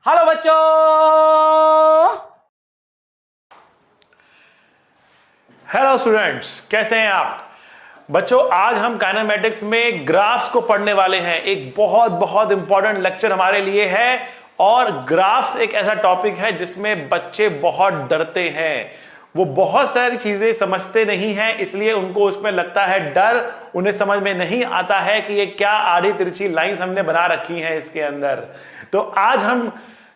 Hello बच्चों। Hello students, कैसे हैं आप बच्चों। आज हम काइनेमैटिक्स में ग्राफ्स को पढ़ने वाले हैं। एक बहुत बहुत इंपॉर्टेंट लेक्चर हमारे लिए है। और ग्राफ्स एक ऐसा टॉपिक है जिसमें बच्चे बहुत डरते हैं। वो बहुत सारी चीजें समझते नहीं हैं, इसलिए उनको उसमें लगता है डर। उन्हें समझ में नहीं आता है कि ये क्या आड़ी तिरछी लाइंस हमने बना रखी हैं इसके अंदर। तो आज हम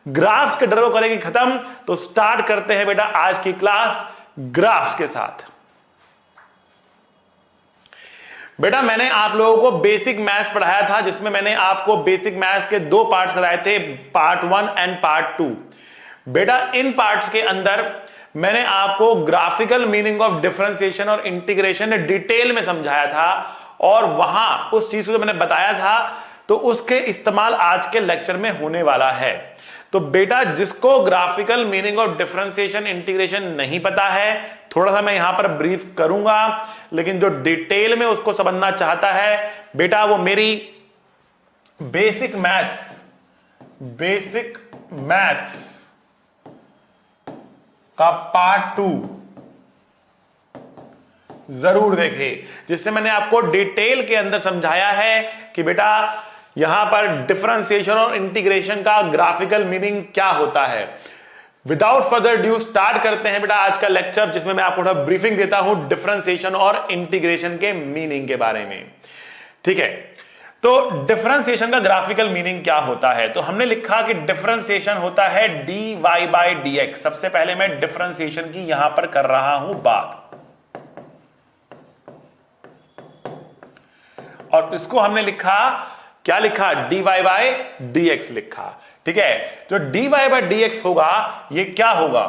ग्राफ्स के डर को करेंगे खत्म। तो स्टार्ट करते हैं बेटा आज की क्लास ग्राफ्स के साथ। बेटा मैंने आप लोगों को बेसिक मैथ्स पढ़ाया था, जिसमें मैंने आपको बेसिक मैथ्स के दो पार्ट्स कराए थे, पार्ट 1 एंड पार्ट 2। बेटा इन पार्ट्स के अंदर मैंने आपको ग्राफिकल मीनिंग ऑफ डिफरेंशिएशन और इंटीग्रेशन डिटेल में समझाया था। और वहां उस चीज को मैंने बताया था, तो उसके इस्तेमाल आज के लेक्चर में होने वाला है। तो बेटा जिसको graphical meaning of differentiation integration नहीं पता है, थोड़ा सा मैं यहां पर ब्रीफ करूंगा, लेकिन जो डिटेल में उसको समझना चाहता है बेटा, वो मेरी बेसिक मैथ्स का पार्ट 2 जरूर देखे, जिससे मैंने आपको डिटेल के अंदर समझाया है कि बेटा यहां पर डिफरेंशिएशन और इंटीग्रेशन का ग्राफिकल मीनिंग क्या होता है। विदाउट फर्दर ड्यू स्टार्ट करते हैं बेटा आज का लेक्चर, जिसमें मैं आपको थोड़ा ब्रीफिंग देता हूं डिफरेंशिएशन और इंटीग्रेशन के मीनिंग के बारे में। ठीक है, तो डिफरेंशिएशन का ग्राफिकल मीनिंग क्या होता है। तो हमने लिखा कि डिफरेंशिएशन होता है dy बाई dx। सबसे पहले मैं डिफरेंशिएशन की यहां पर कर रहा हूं बात, और इसको हमने लिखा, क्या लिखा, dy बाई dx लिखा। ठीक है, जो dy बाई dx होगा ये क्या होगा।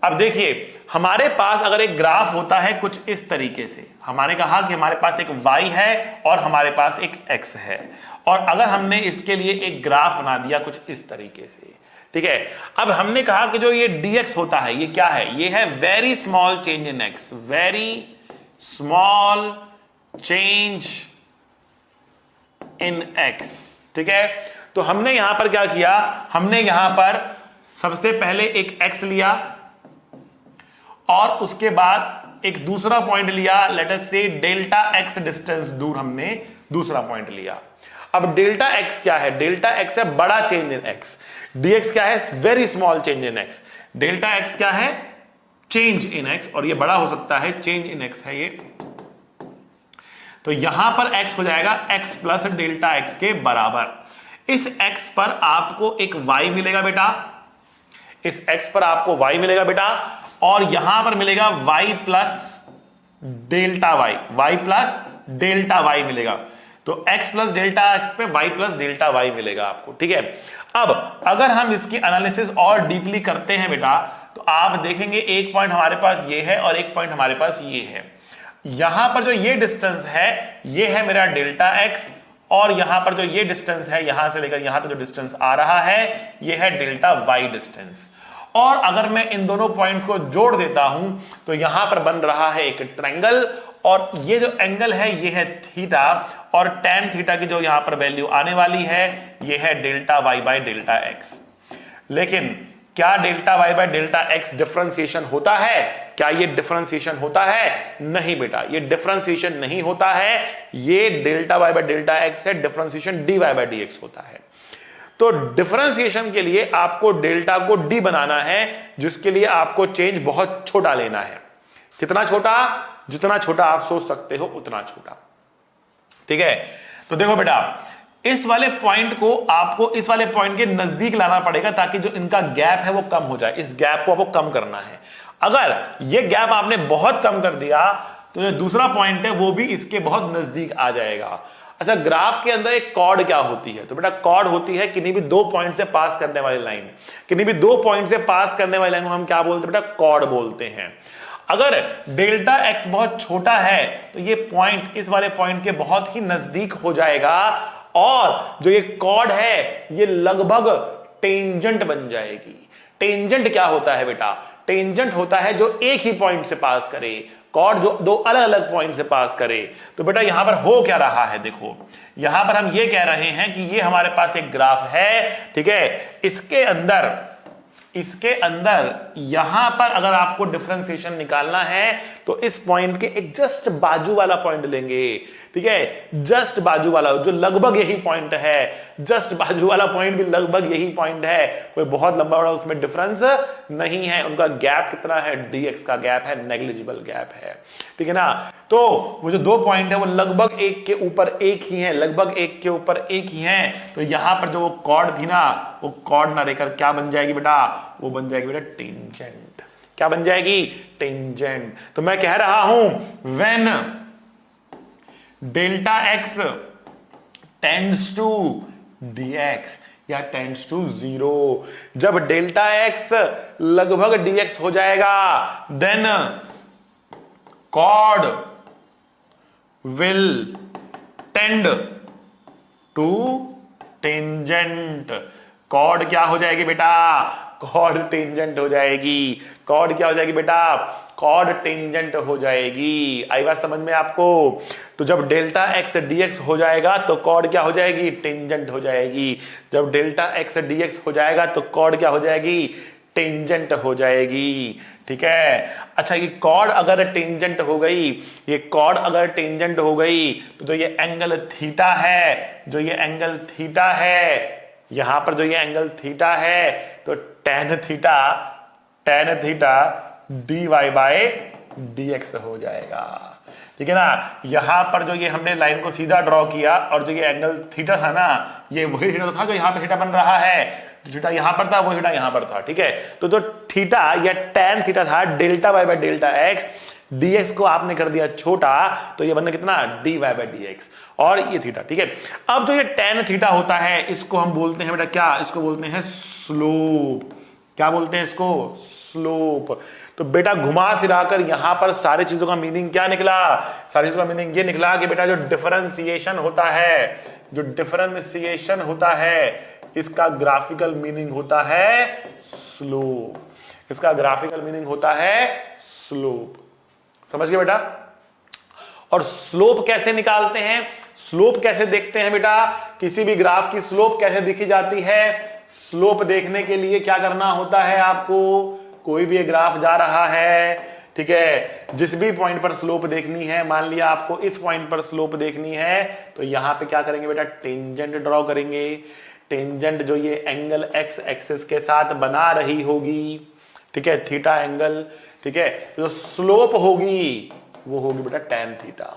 अब देखिए हमारे पास अगर एक ग्राफ होता है कुछ इस तरीके से, हमने कहा कि हमारे पास एक y है और हमारे पास एक x है, और अगर हमने इसके लिए एक ग्राफ बना दिया कुछ इस तरीके से, ठीक है। अब हमने कहा कि जो ये dx होता है ये क्या है, ये है very small change in x, very small change in x। ठीक है, तो हमने यहां पर क्या किया, हमने यहां पर सबसे पहले एक x लिया और उसके बाद एक दूसरा पॉइंट लिया, लेट अस से डेल्टा x डिस्टेंस दूर हमने दूसरा पॉइंट लिया। अब डेल्टा x क्या है, डेल्टा x है बड़ा चेंज इन x, dx क्या है, very small change in x। Delta x क्या है, चेंज इन x, और ये बड़ा हो सकता है, चेंज इन x है ये। तो यहां पर x हो जाएगा x प्लस डेल्टा x के बराबर। इस x पर आपको एक y मिलेगा बेटा, इस x पर आपको y मिलेगा बेटा, और यहां पर मिलेगा y plus delta y plus delta y मिलेगा। तो x प्लस डेल्टा x पे y प्लस डेल्टा y मिलेगा आपको। ठीक है, अब अगर हम इसकी एनालिसिस और डीपली करते हैं बेटा, तो आप देखेंगे एक पॉइंट हमारे पास ये है और एक पॉइंट हमारे पास ये है। यहां पर जो ये डिस्टेंस है ये है मेरा डेल्टा x, और यहां पर जो ये डिस्टेंस है यहां से लेकर यहां तक जो डिस्टेंस आ रहा है ये है डेल्टा y डिस्टेंस। और अगर मैं इन दोनों पॉइंट्स को जोड़ देता हूं तो यहां पर बन रहा है एक ट्रायंगल, और ये जो एंगल है ये है थीटा, और tan थीटा की जो यहां पर वैल्यू आने वाली है ये है delta y by delta x। लेकिन क्या delta y by delta x differentiation होता है, क्या ये डिफरेंशिएशन होता है, नहीं बेटा ये डिफरेंशिएशन नहीं होता है। ये delta y by delta x है, डिफरेंशिएशन dy बाई dx होता है। तो डिफरेंशिएशन के लिए आपको डेल्टा को d बनाना है, जिसके लिए आपको चेंज बहुत छोटा लेना है। कितना छोटा, जितना छोटा आप सोच सकते हो उतना छोटा। ठीक है, तो देखो बेटा इस वाले पॉइंट को आपको इस वाले पॉइंट के नजदीक लाना पड़ेगा, ताकि जो इनका गैप है वो कम हो जाए। इस गैप को आपको कम करना है। अगर ये गैप आपने बहुत कम कर दिया तो जो दूसरा पॉइंट है वो भी इसके बहुत नजदीक आ जाएगा। अच्छा, ग्राफ के अंदर एक कॉर्ड क्या होती है, तो बेटा कॉर्ड होती है किन्हीं भी दो पॉइंट से पास करने वाली लाइन। किन्हीं भी दो पॉइंट से पास करने वाली लाइन को हम क्या बोलते हैं बेटा, कॉर्ड बोलते हैं। अगर डेल्टा x बहुत छोटा है तो ये पॉइंट इस वाले पॉइंट के बहुत ही नजदीक हो जाएगा, और जो ये कॉर्ड है ये लगभग टेंजेंट बन जाएगी। टेंजेंट क्या होता है बेटा, टेंजेंट होता है जो एक ही पॉइंट से पास करे। कॉर्ड जो दो अलग अलग पॉइंट से पास करे। तो बेटा यहां पर हो क्या रहा है, देखो यहां पर हम ये कह रहे हैं कि ये हमारे पास एक ग्राफ है, ठीक है, इसके अंदर यहां पर अगर आपको डिफरेंशिएशन निकालना है तो इस पॉइंट के एक जस्ट बाजू वाला पॉइंट लेंगे, ठीक है, जस्ट बाजू वाला जो लगभग यही पॉइंट है, जस्ट बाजू वाला पॉइंट भी लगभग यही पॉइंट है, कोई बहुत लंबा बड़ा उसमें डिफरेंस नहीं है। उनका गैप कितना है, dx का गैप है, नेग्लिजिबल गैप है, ठीक है ना। तो वो जो दो पॉइंट है वो लगभग एक के ऊपर एक ही है, लगभग एक के ऊपर एक ही है। तो यहां पर जो वो कॉर्ड थी ना, वो कॉर्ड ना रहकर क्या बन जाएगी बेटा, वो बन जाएगी बेटा टेंजेंट। क्या बन जाएगी, टेंजेंट। तो मैं कह रहा हूं when delta x tends to dx या टेंड्स टू 0, जब डेल्टा x लगभग dx हो जाएगा then chord will tend to tangent. Chord क्या हो जाएगी बेटा, कॉर्ड टेंजेंट हो जाएगी। कॉर्ड क्या हो जाएगी बेटा, कॉर्ड टेंजेंट हो जाएगी। आई बात समझ में आपको। तो जब डेल्टा एक्स dx हो जाएगा तो कॉर्ड क्या हो जाएगी, टेंजेंट हो जाएगी। जब डेल्टा एक्स dx हो जाएगा तो कॉर्ड क्या हो जाएगी, टेंजेंट हो जाएगी, ठीक है। अच्छा ये कॉर्ड अगर टेंजेंट हो गई, ये कॉर्ड अगर टेंजेंट हो गई तो जो ये एंगल थीटा है, जो ये एंगल थीटा है, यहां पर जो ये एंगल थीटा है, तो tan theta dy by dx हो जाएगा, ठीक है ना। यहां पर जो ये हमने लाइन को सीधा ड्रॉ किया और जो ये एंगल थीटा था ना, ये वही थीटा था जो यहां पे थीटा बन रहा है, जो थीटा यहां पर था वो थीटा यहां पर था, ठीक है। तो जो थीटा या tan थीटा था delta y by delta x, dx को आपने कर दिया छोटा तो ये बनना कितना, dy बाय dx, और ये थीटा, ठीक है। अब जो ये tan थीटा होता है इसको हम बोलते हैं बेटा क्या, इसको बोलते हैं स्लोप। क्या बोलते हैं इसको, स्लोप। तो बेटा घुमा फिराकर यहां पर सारी चीजों का मीनिंग क्या निकला, सारी चीजों का मीनिंग ये निकला कि बेटा जो डिफरेंशिएशन होता है, जो डिफरेंशिएशन होता है इसका ग्राफिकल मीनिंग होता है स्लोप। इसका ग्राफिकल मीनिंग होता है स्लोप। समझ गए बेटा। और स्लोप कैसे निकालते हैं, स्लोप कैसे देखते हैं बेटा, किसी भी ग्राफ की स्लोप कैसे देखी जाती है। स्लोप देखने के लिए क्या करना होता है आपको, कोई भी ग्राफ जा रहा है, ठीक है, जिस भी पॉइंट पर स्लोप देखनी है, मान लिया आपको इस पॉइंट पर स्लोप देखनी है, तो यहां पे क्या करेंगे बेटा, टेंजेंट ड्रॉ करेंगे। टेंजेंट जो ये एंगल एक्स एक्सिस के साथ बना रही होगी, ठीक है, थीटा एंगल, ठीक है, जो स्लोप होगी वो होगी बेटा tan थीटा।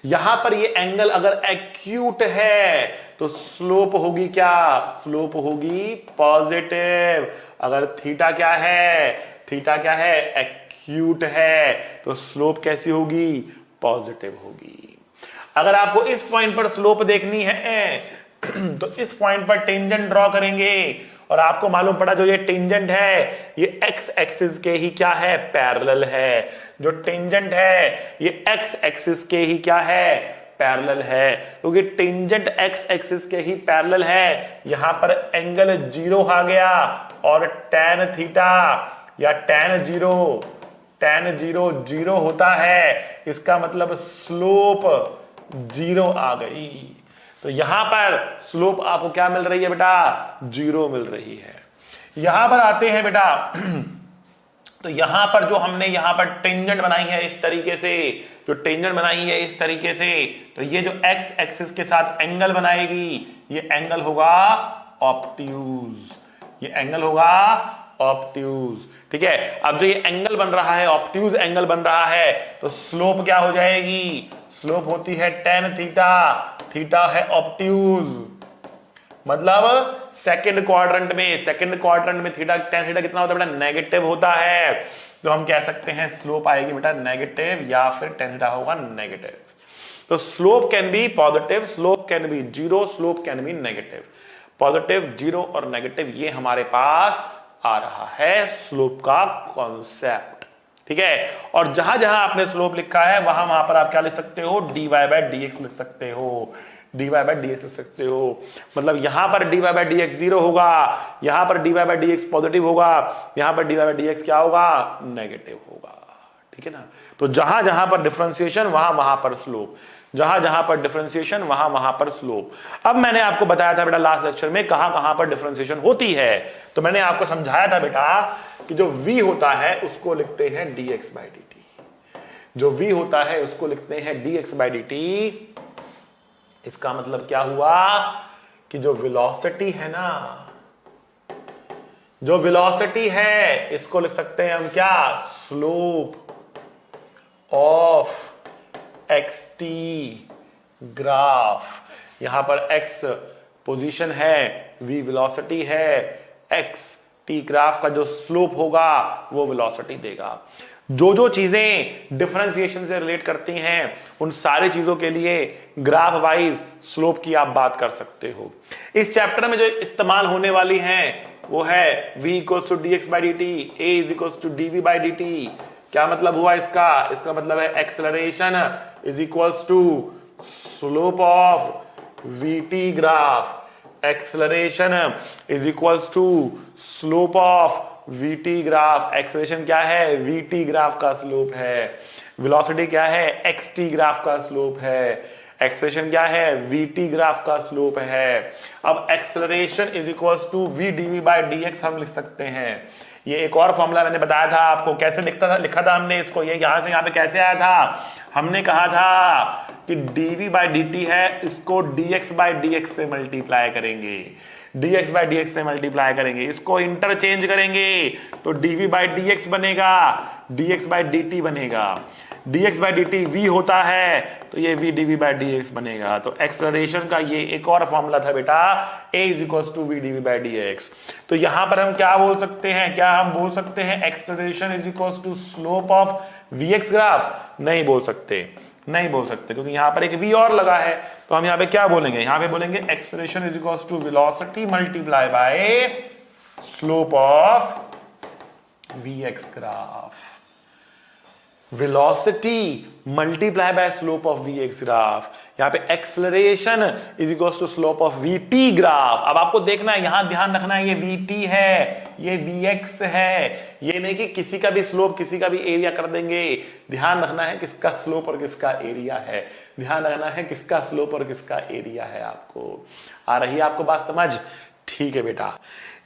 यहां पर ये एंगल अगर एक्यूट है तो स्लोप होगी क्या, स्लोप होगी पॉजिटिव। अगर थीटा क्या है, थीटा क्या है, एक्यूट है, तो स्लोप कैसी होगी, पॉजिटिव होगी। अगर आपको इस पॉइंट पर स्लोप देखनी है तो इस पॉइंट पर टेंजेंट ड्रॉ करेंगे, और आपको मालूम पड़ा जो ये टेंजेंट है ये एक्स एक्सिस के ही क्या है, पैरेलल है। जो टेंजेंट है ये एक्स एक्सिस के ही क्या है, पैरेलल है। क्योंकि टेंजेंट एक्स एक्सिस के ही पैरेलल है, यहां पर एंगल 0 आ गया, और tan थीटा या tan 0 0 होता है, इसका मतलब स्लोप 0 आ गई। तो यहां पर स्लोप आपको क्या मिल रही है बेटा, 0 मिल रही है। यहां पर आते हैं बेटा तो यहां पर जो हमने यहां पर टेंजेंट बनाई है इस तरीके से, जो टेंजेंट बनाई है इस तरीके से, तो ये जो एक्स एक्सिस के साथ एंगल बनाएगी, ये एंगल होगा ऑब्ट्यूज, ये एंगल होगा ऑब्ट्यूज, ठीक है। अब जो ये एंगल बन रहा है, ऑब्ट्यूज एंगल बन रहा है, तो स्लोप क्या हो जाएगी, स्लोप होती है tan थीटा, थीटा है ऑब्ट्यूज, मतलब सेकंड क्वाड्रेंट में थीटा tan थीटा कितना होता है बेटा, नेगेटिव होता है। तो हम कह सकते हैं स्लोप आएगी बेटा नेगेटिव, या फिर tan थीटा होगा नेगेटिव। तो slope can be positive, slope can be 0, slope can be negative. Positive, 0 और नेगेटिव ये हमारे पास आ रहा है स्लोप का कॉन्सेप्ट, ठीक है। और जहां जहां आपने स्लोप लिखा है वहां पर आप क्या लिख सकते हो, dy बाय dx लिख सकते हो, dy बाय dx लिख सकते हो। मतलब यहां पर dy बाय dx 0 होगा, यहां पर dy बाय dx पॉजिटिव होगा, यहां पर dy बाय dx क्या होगा, नेगेटिव होगा। ठीक है ना। तो जहां जहां पर डिफरेंशिएशन वहां वहां पर स्लोप, जहां जहां पर डिफरेंशिएशन वहां वहां पर स्लोप। अब मैंने आपको बताया था बेटा लास्ट लेक्चर में कहां कहां पर डिफरेंशिएशन होती है, तो मैंने आपको समझाया था बेटा कि जो v होता है उसको लिखते हैं dx बाई dt, जो v होता है उसको लिखते हैं dx बाई dt। इसका मतलब क्या हुआ कि जो वेलोसिटी है ना, जो वेलोसिटी है इसको लिख सकते हैं हम क्या, slope of x T graph. यहां पर x पोजीशन है, v वेलोसिटी है, x t ग्राफ का जो स्लोप होगा वो वेलोसिटी देगा। जो जो चीजें डिफरेंशिएशन से रिलेट करती हैं उन सारी चीजों के लिए ग्राफ वाइज स्लोप की आप बात कर सकते हो। इस चैप्टर में जो इस्तेमाल होने वाली हैं वो है v equals to dx by dt, a is equals to dv by dt। क्या मतलब हुआ इसका, इसका मतलब है acceleration is equals to slope of vt graph, acceleration is equals to slope of vt graph. Acceleration क्या है, vt ग्राफ का स्लोप है। वेलोसिटी क्या है, xt ग्राफ का स्लोप है। एक्सेलरेशन क्या है, vt ग्राफ का स्लोप है। अब acceleration is equals to v dv by dx हम लिख सकते हैं। ये एक और फॉर्मूला मैंने बताया था आपको, कैसे लिखा था हमने इसको, ये यहां से यहां पे कैसे आया था, हमने कहा था कि dv बाई dt है, इसको dx बाई dx से मल्टीप्लाई करेंगे, dx बाई dx से मल्टीप्लाई करेंगे, इसको इंटरचेंज करेंगे तो dv बाई dx बनेगा, dx बाई dt बनेगा। dx बाई dt v होता है तो ये v dv बाई dx बनेगा। तो एक्सेलरेशन का ये एक और फॉर्मूला था बेटा, a is equals to v dv by dx। तो यहां पर हम क्या बोल सकते हैं, क्या हम बोल सकते हैं acceleration is equals to slope of vx graph? नहीं बोल सकते, नहीं बोल सकते, क्योंकि यहां पर एक v और लगा है। तो हम यहां पे क्या बोलेंगे, यहां पे बोलेंगे acceleration is equals to velocity multiply by slope of vx graph. Velocity multiply by slope of vx graph. यहां पे acceleration is equals to slope of vt graph. अब आपको देखना है, यहां ध्यान रखना है, ये vt है, ये vx है, ये नहीं कि किसी का भी स्लोप किसी का भी एरिया कर देंगे। ध्यान रखना है किसका स्लोप और किसका एरिया है, ध्यान रखना है किसका स्लोप और किसका एरिया है। आपको आ रही है आपको बात समझ? ठीक है बेटा,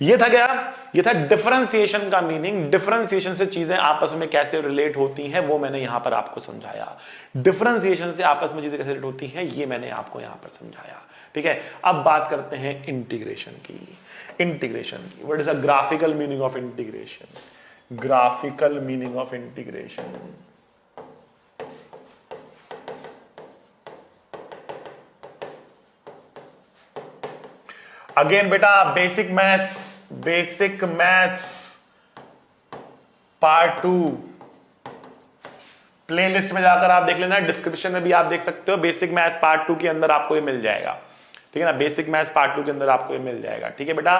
ये था क्या, ये था डिफरेंशिएशन का मीनिंग। डिफरेंशिएशन से चीजें आपस में कैसे रिलेट होती हैं वो मैंने यहां पर आपको समझाया। डिफरेंशिएशन से आपस में चीजें कैसे रिलेट होती हैं ये मैंने आपको यहां पर समझाया। ठीक है, अब बात करते हैं इंटीग्रेशन की। इंटीग्रेशन की, what is a graphical meaning of integration? Graphical meaning of integration, again बेटा बेसिक मैथ्स पार्ट 2 प्लेलिस्ट में जाकर आप देख लेना, डिस्क्रिप्शन में भी आप देख सकते हो। बेसिक मैथ्स पार्ट 2 के अंदर आपको ये मिल जाएगा, ठीक है ना। बेसिक मैथ्स पार्ट 2 के अंदर आपको ये मिल जाएगा, ठीक है बेटा।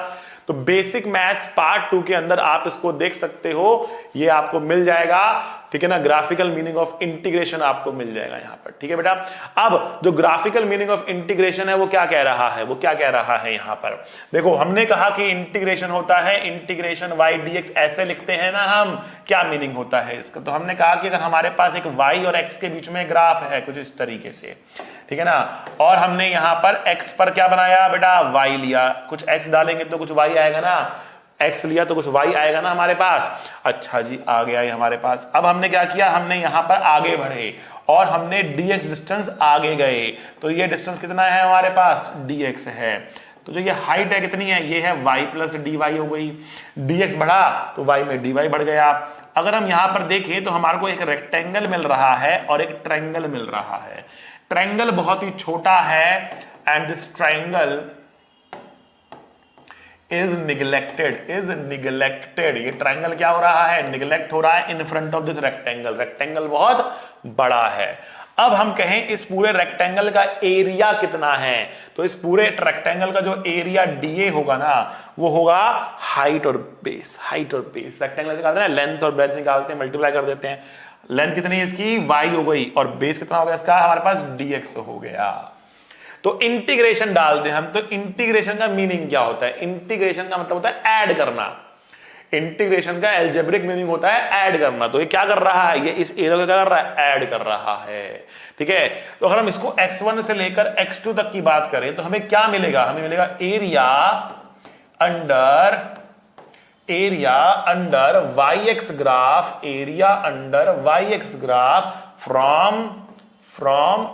तो बेसिक मैथ्स पार्ट 2 के अंदर आप इसको देख सकते हो, ये आपको मिल जाएगा, ठीक है ना। ग्राफिकल मीनिंग ऑफ इंटीग्रेशन आपको मिल जाएगा यहां पर, ठीक है बेटा। अब जो ग्राफिकल मीनिंग ऑफ इंटीग्रेशन है वो क्या कह रहा है, वो क्या कह रहा है यहां पर देखो। हमने कहा कि इंटीग्रेशन होता है, इंटीग्रेशन y dx ऐसे लिखते हैं ना हम, क्या मीनिंग होता है इसका? तो हमने कहा कि अगर हमारे पास एक y और x के बीच में ग्राफ है कुछ इस तरीके से, ठीक है ना, और हमने यहां पर x पर क्या बनाया बेटा, y लिया, कुछ x डालेंगे तो कुछ y आएगा ना, x लिया तो कुछ y आएगा ना हमारे पास। अच्छा जी, आ गया ये हमारे पास। अब हमने क्या किया, हमने यहां पर आगे बढ़े और हमने dx डिस्टेंस आगे गए, तो ये डिस्टेंस कितना है हमारे पास, dx है। तो जो ये हाइट है कितनी है, ये है y प्लस dy हो गई, dx बढ़ा तो y में dy बढ़ गया। अगर हम यहां पर देखें तो हमारे को एक रेक्टेंगल मिल रहा है और एक ट्रायंगल मिल रहा है। ट्रायंगल बहुत ही छोटा है and this triangle is neglected, ये ट्रायंगल क्या हो रहा है, निगलेक्ट हो रहा है in front of this rectangle. Rectangle बहुत बड़ा है। अब हम कहें इस पूरे रेक्टेंगल का एरिया कितना है, तो इस पूरे रेक्टेंगल का जो एरिया डीए होगा ना, वो होगा हाइट और बेस। हाइट और बेस रेक्टेंगल निकालते हैं, लेंथ और ब्रेड्थ निकालते हैं, मल्टीप्लाई कर देते हैं। लेंथ कितनी है इसकी, y हो गई, और बेस कितना हो गया इसका, हमारे पास dx हो गया। तो इंटीग्रेशन डाल दें हम, तो इंटीग्रेशन का मीनिंग क्या होता है? इंटीग्रेशन का मतलब होता है ऐड करना। इंटीग्रेशन का एल्जेब्रिक मीनिंग होता है ऐड करना। तो ये क्या कर रहा है? ये इस एरिया को क्या कर रहा है? ऐड कर रहा है। ठीक है, तो अगर हम इसको x1 से लेकर x2 तक की बात करें तो हमें क्या मिलेगा? हमें मिलेगा area under yx graph, area under yx graph from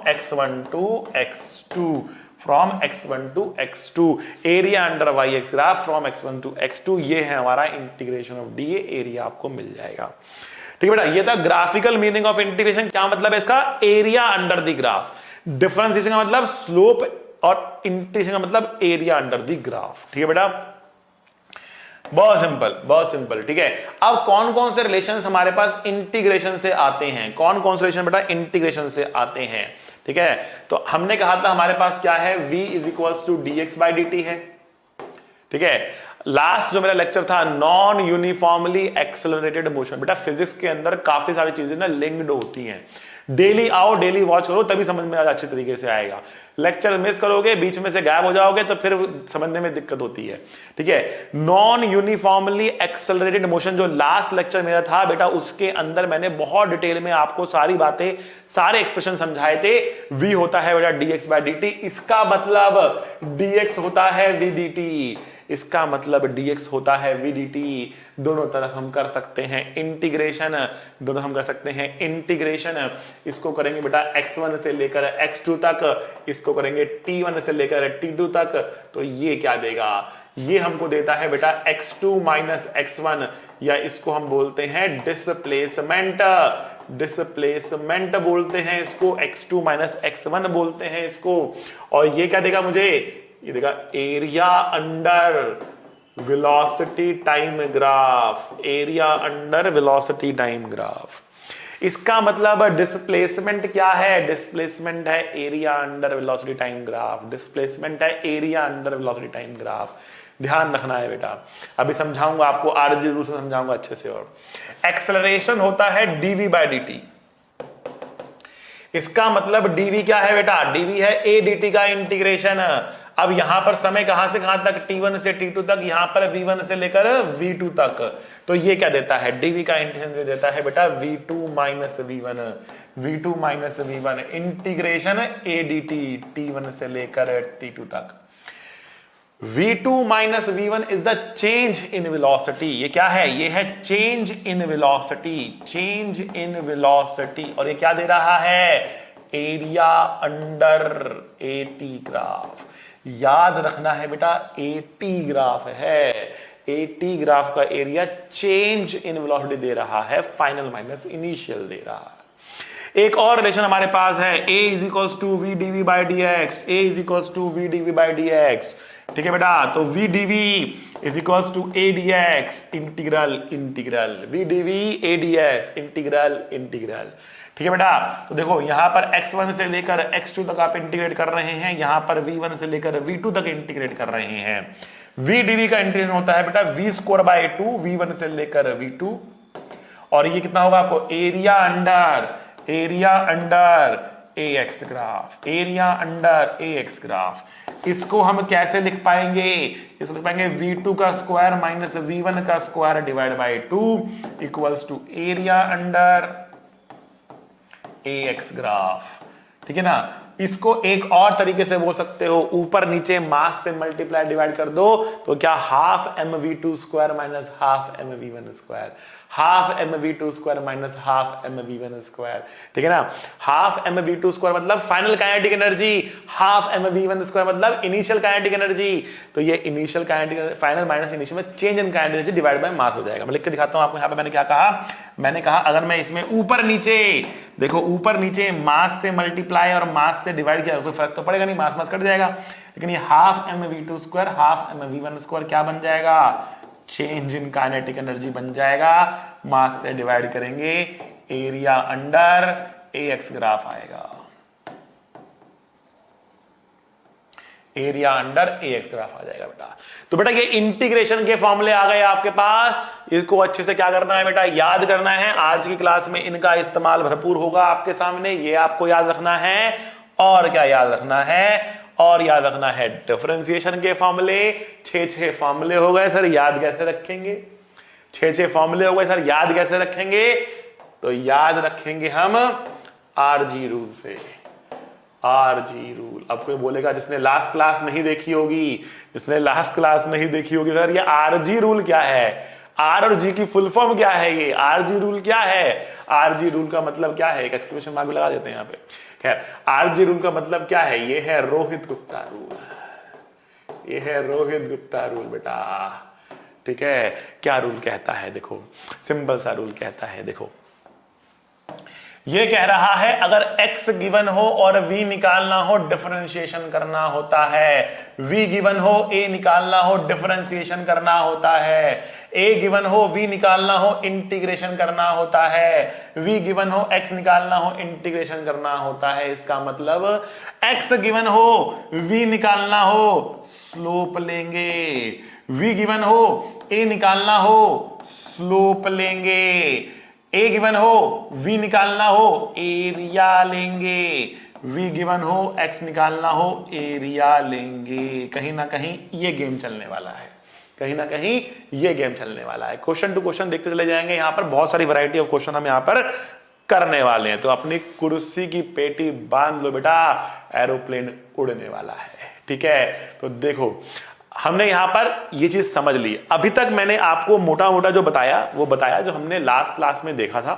x1 to x2, from x1 to x2, area under yx graph from x1 to x2। ये है हमारा इंटीग्रेशन ऑफ डी, एरिया आपको मिल जाएगा। ठीक है बेटा, ये था ग्राफिकल मीनिंग ऑफ इंटीग्रेशन। क्या मतलब है इसका? Area under the graph. Differentiation का मतलब स्लोप और इंटीग्रेशन का मतलब एरिया अंडर द ग्राफ। ठीक है बेटा, बहुत सिंपल, बहुत सिंपल। ठीक है, अब कौन कौन से रिलेशंस हमारे पास इंटीग्रेशन से आते हैं? कौन कौन से रिलेशन बेटा इंटीग्रेशन से आते हैं? ठीक है, तो हमने कहा था हमारे पास क्या है? v is equals to dx/dt है। ठीक है, लास्ट जो मेरा लेक्चर था नॉन यूनिफॉर्मली एक्सेलरेटेड मोशन, बेटा फिजिक्स के अंदर काफी सारी चीजें ना लिंक्ड होती हैं। डेली आओ, डेली वॉच करो, तभी समझ में अच्छे तरीके से आएगा। लेक्चर मिस करोगे, बीच में से गायब हो जाओगे तो फिर समझने में दिक्कत होती है। ठीक है, नॉन यूनिफॉर्मली एक्सेलरेटेड मोशन जो लास्ट लेक्चर मेरा था बेटा, उसके अंदर मैंने बहुत डिटेल में आपको सारी बातें, सारे एक्सप्रेशन समझाए थे। v होता है बेटा dx/dt, इसका मतलब dx होता है v dt, इसका मतलब dx होता है v dt। दोनों तरफ हम कर सकते हैं इंटीग्रेशन, दोनों हम कर सकते हैं इंटीग्रेशन। इसको करेंगे बेटा x1 से लेकर x2 तक, इसको करेंगे t1 से लेकर t2 तक। तो ये क्या देगा? ये हमको देता है बेटा x2 माइनस x1, या इसको हम बोलते हैं डिस्प्लेसमेंट। डिस्प्लेसमेंट बोलते हैं इसको, x2 माइनस x1 बोलते हैं इसको। और ये क्या देगा मुझे? ये देगा area under velocity time graph, area under velocity time graph. इसका मतलब डिस्प्लेसमेंट क्या है? डिस्प्लेसमेंट है area under velocity time graph, displacement है area under velocity time graph. ध्यान रखना है बेटा, अभी समझाऊंगा आपको, आरजी रूल से समझाऊंगा अच्छे से। और एक्सेलरेशन होता है dv/dt, इसका मतलब dv क्या है बेटा? dv है a dt का इंटीग्रेशन। अब यहां पर समय कहां से कहां तक? t1 से t2 तक, यहां पर v1 से लेकर v2 तक। तो ये क्या देता है? dv का इंटीग्रेशन देता है बेटा v2 minus v1, v2 minus v1 integration a dt, t1 से लेकर t2 तक। v2 minus v1 is the change in velocity. ये क्या है? ये है change in velocity, change in velocity. और ये क्या दे रहा है? Area under AT graph. याद रखना है बेटा AT ग्राफ है, AT ग्राफ का एरिया चेंज इन वेलोसिटी दे रहा है, फाइनल माइनस इनिशियल दे रहा है। एक और रिलेशन हमारे पास है a is equals to v dv/dx, a is equals to v dv/dx। ठीक है बेटा, तो v dv is equals to a dx integral integral, v dv a dx integral integral. ठीक है बेटा, तो देखो यहां पर x1 से लेकर x2 तक आप इंटीग्रेट कर रहे हैं, यहां पर v1 से लेकर v2 तक इंटीग्रेट कर रहे हैं। v dv का इंटीग्रेशन होता है बेटा v²/2, v1 से लेकर v2। और ये कितना होगा आपको? Area under ax graph, area under ax graph. इसको हम कैसे लिख पाएंगे? इसको लिख पाएंगे v2 का स्क्वायर माइनस v1 का square divide by 2 equals to area under ax graph. ठीक है ना, इसको एक और तरीके से बोल सकते हो, ऊपर नीचे मास से मल्टीप्लाई डिवाइड कर दो तो क्या half mv2 square minus half mv1 square, half mv2 square minus half mv1 square. ठीक है ना, हाफ mv2 स्क्वायर मतलब final kinetic energy, half mv1 square मतलब इनिशियल काइनेटिक एनर्जी। तो ये initial kinetic, final minus initial में change in kinetic energy divide by mass हो जाएगा। मैं लिख के दिखाता हूं आपको। यहां पे मैंने क्या कहा? मैंने कहा अगर मैं इसमें ऊपर नीचे, देखो ऊपर नीचे मास से मल्टीप्लाई और मास से डिवाइड किया, कोई फर्क तो पड़ेगा नहीं, मास मास कट जाएगा। लेकिन ये half mv2 square half mv1 square क्या बन जाएगा? चेंज इन काइनेटिक एनर्जी बन जाएगा। मास से डिवाइड करेंगे, एरिया अंडर ax ग्राफ आएगा, एरिया अंडर ax ग्राफ आ जाएगा बेटा। तो बेटा ये इंटीग्रेशन के फॉर्मूले आ गए आपके पास। इसको अच्छे से क्या करना है बेटा? याद करना है। आज की क्लास में इनका इस्तेमाल भरपूर होगा आपके सामने, ये आपको याद रखना है। और क्या याद रखना है? और याद रखना है डिफरेंशिएशन के फॉर्मूले। 6 फॉर्मूले हो गए सर, याद कैसे रखेंगे? 6 फॉर्मूले हो गए सर, याद कैसे रखेंगे? तो याद रखेंगे हम आरजी रूल से। R G rule. अब कोई बोलेगा जिसने लास्ट क्लास नहीं देखी होगी, जिसने लास्ट क्लास नहीं देखी होगी, सर ये आरजी रूल क्या है? आर और जी की फुल फॉर्म क्या है? ये आरजी रूल क्या है? आरजी रूल का मतलब क्या है? एक एक्सक्लेमेशन मार्क लगा देते हैं यहाँ पे। खैर, आरजी रूल का मतलब क्या है? ये है रोहित गुप्ता रूल। ये है रोहित गुप्ता रूल बेटा। ठीक है, क्या रूल कहता है? देखो, सिंपल सा रूल कहता है। देखो, ये कह रहा है अगर x गिवन हो और v निकालना हो, डिफरेंशिएशन करना होता है। v गिवन हो, a निकालना हो, डिफरेंशिएशन करना होता है। a गिवन हो, v निकालना हो, इंटीग्रेशन करना होता है। v गिवन हो, x निकालना हो, इंटीग्रेशन करना होता है। इसका मतलब x गिवन हो, v निकालना हो, स्लोप लेंगे। v गिवन हो, a निकालना हो, स्लोप लेंगे। ए गिवन हो, v निकालना हो, एरिया लेंगे। v गिवन हो, x निकालना हो, एरिया लेंगे। कहीं ना कहीं ये गेम चलने वाला है, कहीं ना कहीं ये गेम चलने वाला है। क्वेश्चन टू क्वेश्चन देखते चले जाएंगे। यहां पर बहुत सारी वैरायटी ऑफ क्वेश्चन हम यहां पर करने वाले हैं। तो अपनी कुर्सी की पेटी बांध लो बेटा, एरोप्लेन उड़ने वाला है। ठीक है, तो देखो, हमने यहां पर ये चीज समझ ली। अभी तक मैंने आपको मोटा मोटा जो बताया वो बताया जो हमने लास्ट क्लास में देखा था।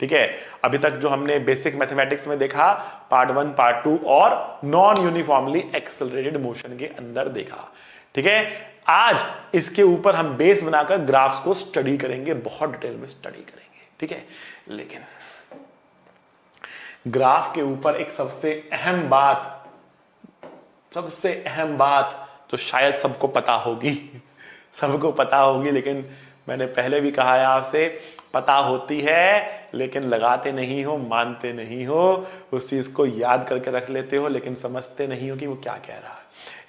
ठीक है, अभी तक जो हमने बेसिक मैथमेटिक्स में देखा, पार्ट 1, पार्ट 2 और नॉन यूनिफॉर्मली एक्सेलरेटेड मोशन के अंदर देखा। ठीक है, आज इसके ऊपर हम बेस बनाकर ग्राफ्स को स्टडी करेंगे, बहुत डिटेल में स्टडी करेंगे। ठीक है, लेकिन ग्राफ के ऊपर एक सबसे अहम बात तो शायद सबको पता होगी, सबको पता होगी, लेकिन मैंने पहले भी कहा है आपसे, पता होती है लेकिन लगाते नहीं हो, मानते नहीं हो, उस चीज को याद करके रख लेते हो लेकिन समझते नहीं हो कि वो क्या कह रहा है।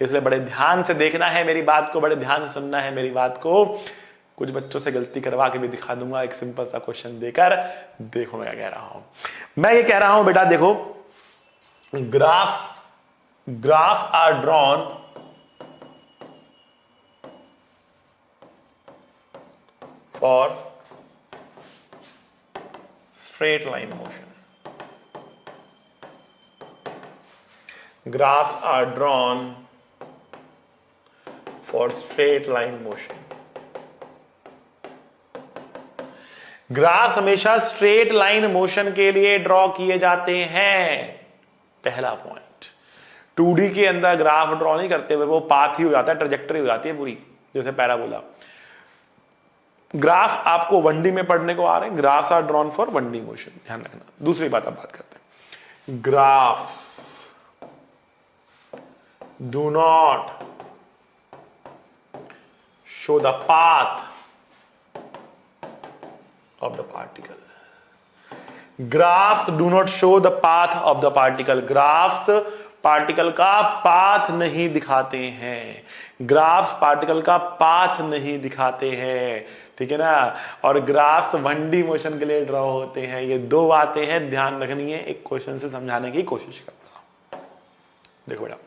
इसलिए बड़े ध्यान से देखना है मेरी बात को, बड़े ध्यान से सुनना है मेरी बात को। कुछ बच्चों से गलती करवा के भी दिखा दूंगा एक सिंपल सा क्वेश्चन देकर। देखो मैं क्या कह रहा हूं, मैं ये कह रहा हूं बेटा, देखो, graphs are drawn for straight line motion. Graphs are drawn for straight line motion. Graphs हमेशा स्ट्रेट लाइन मोशन के लिए ड्रॉ किए जाते हैं। पहला पॉइंट, 2D के अंदर ग्राफ ड्रॉ नहीं करते हुए, वो पाथ ही हो जाता है, ट्रेजेक्टरी हो जाती है पूरी, जैसे पैराबोला। ग्राफ आपको 1D में पढ़ने को आ रहे हैं, graphs are drawn for 1D motion, ध्यान रखना। दूसरी बात अब बात करते हैं, graphs do not show the path of the particle. Graphs do not show the path of the particle. Graphs particle का पाथ नहीं दिखाते हैं, ग्राफ्स पार्टिकल का पाथ नहीं दिखाते हैं। ठीक है ना, और ग्राफ्स 1D मोशन के लिए ड्रॉ होते हैं। ये दो बातें हैं, ध्यान रखनी है, एक क्वेश्चन से समझाने की कोशिश करता हूं। देखो बेटा,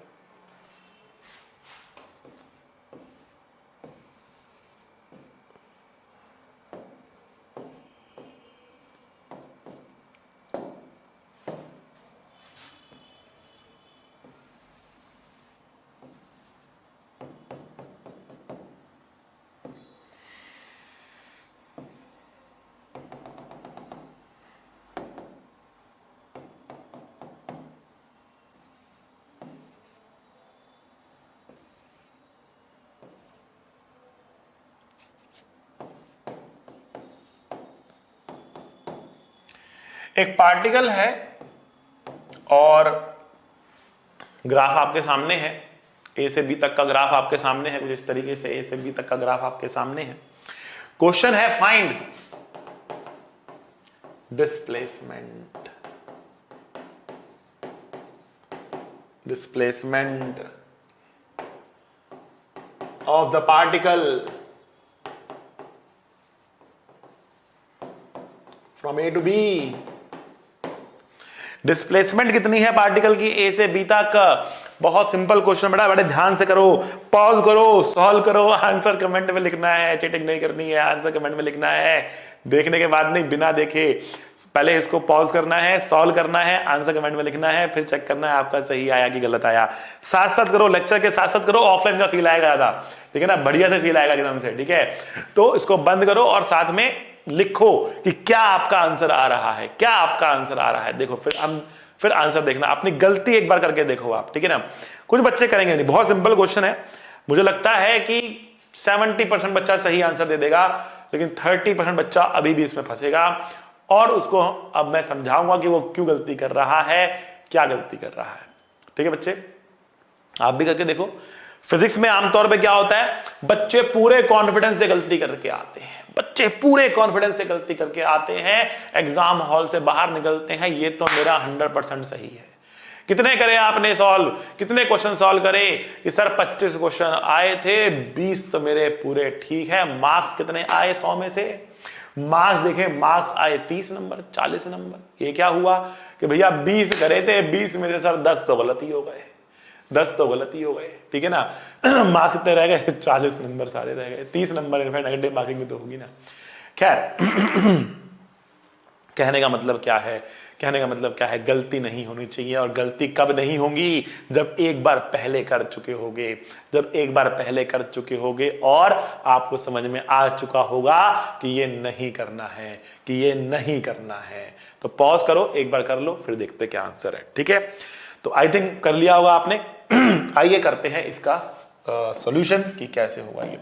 एक पार्टिकल है और ग्राफ आपके सामने है, ए से बी तक का ग्राफ आपके सामने है, कुछ इस तरीके से ए से बी तक का ग्राफ आपके सामने है। क्वेश्चन है find displacement. Displacement of the particle from A to B. Displacement कितनी है पार्टिकल की ए से बी तक? बहुत सिंपल क्वेश्चन बेटा, बड़े ध्यान से करो, पॉज करो, सॉल्व करो, आंसर कमेंट में लिखना है, चीटिंग नहीं करनी है, आंसर कमेंट में लिखना है, देखने के बाद नहीं, बिना देखे पहले इसको पॉज करना है, सॉल्व करना है, आंसर कमेंट में लिखना है, फिर चेक करना है आपका सही आया कि गलत आया। साथ साथ करो, लेक्चर के साथ साथ करो, ऑफलाइन का फील आएगा ज्यादा, ठीक है ना, बढ़िया से फील आएगा एकदम से, ठीक है। तो इसको बंद करो और साथ में लिखो कि क्या आपका आंसर आ रहा है, क्या आपका आंसर आ रहा है। देखो फिर आंसर देखना, अपनी गलती एक बार करके देखो आप, ठीक है ना। कुछ बच्चे करेंगे नहीं, बहुत सिंपल क्वेश्चन है, मुझे लगता है कि 70% बच्चा सही आंसर दे देगा, लेकिन 30% बच्चा अभी भी इसमें फंसेगा, और उसको अब मैं समझाऊंगा कि वो क्यों गलती कर रहा है, क्या गलती कर रहा है, ठीक है बच्चे। आप भी करके देखो। फिजिक्स में आमतौर पे क्या होता है, बच्चे पूरे कॉन्फिडेंस से गलती करके आते हैं, बच्चे पूरे कॉन्फिडेंस से गलती करके आते हैं, एग्जाम हॉल से बाहर निकलते हैं, ये तो मेरा 100% सही है। कितने करे आपने सॉल्व, कितने क्वेश्चन सॉल्व करे कि सर 25 क्वेश्चन आए थे, 20 तो मेरे पूरे ठीक है। मार्क्स कितने आए 100 में से, मार्क्स देखे, मार्क्स आए 30 नंबर, 40 नंबर। ये क्या हुआ कि भैया 20 करे थे, 20 में से सर 10 तो गलती हो गए, 10 तो गलती हो गए, ठीक है ना। मार्क्स कितने रह गए, 40 नंबर सारे रह गए, 30 नंबर इनफैक्ट नेगेटिव मार्किंग में तो होगी ना। खैर कहने का मतलब क्या है, कहने का मतलब क्या है, गलती नहीं होनी चाहिए। और गलती कब नहीं होगी, जब एक बार पहले कर चुके होगे, जब एक बार पहले कर चुके होगे और आपको समझ में आ चुका होगा कि ये नहीं करना है, कि ये नहीं करना है। तो पॉज करो, एक बार कर लो, फिर देखते क्या आंसर है, ठीक है। तो आई थिंक कर लिया होगा आपने। आइए करते हैं इसका सॉल्यूशन कि कैसे होगा ये।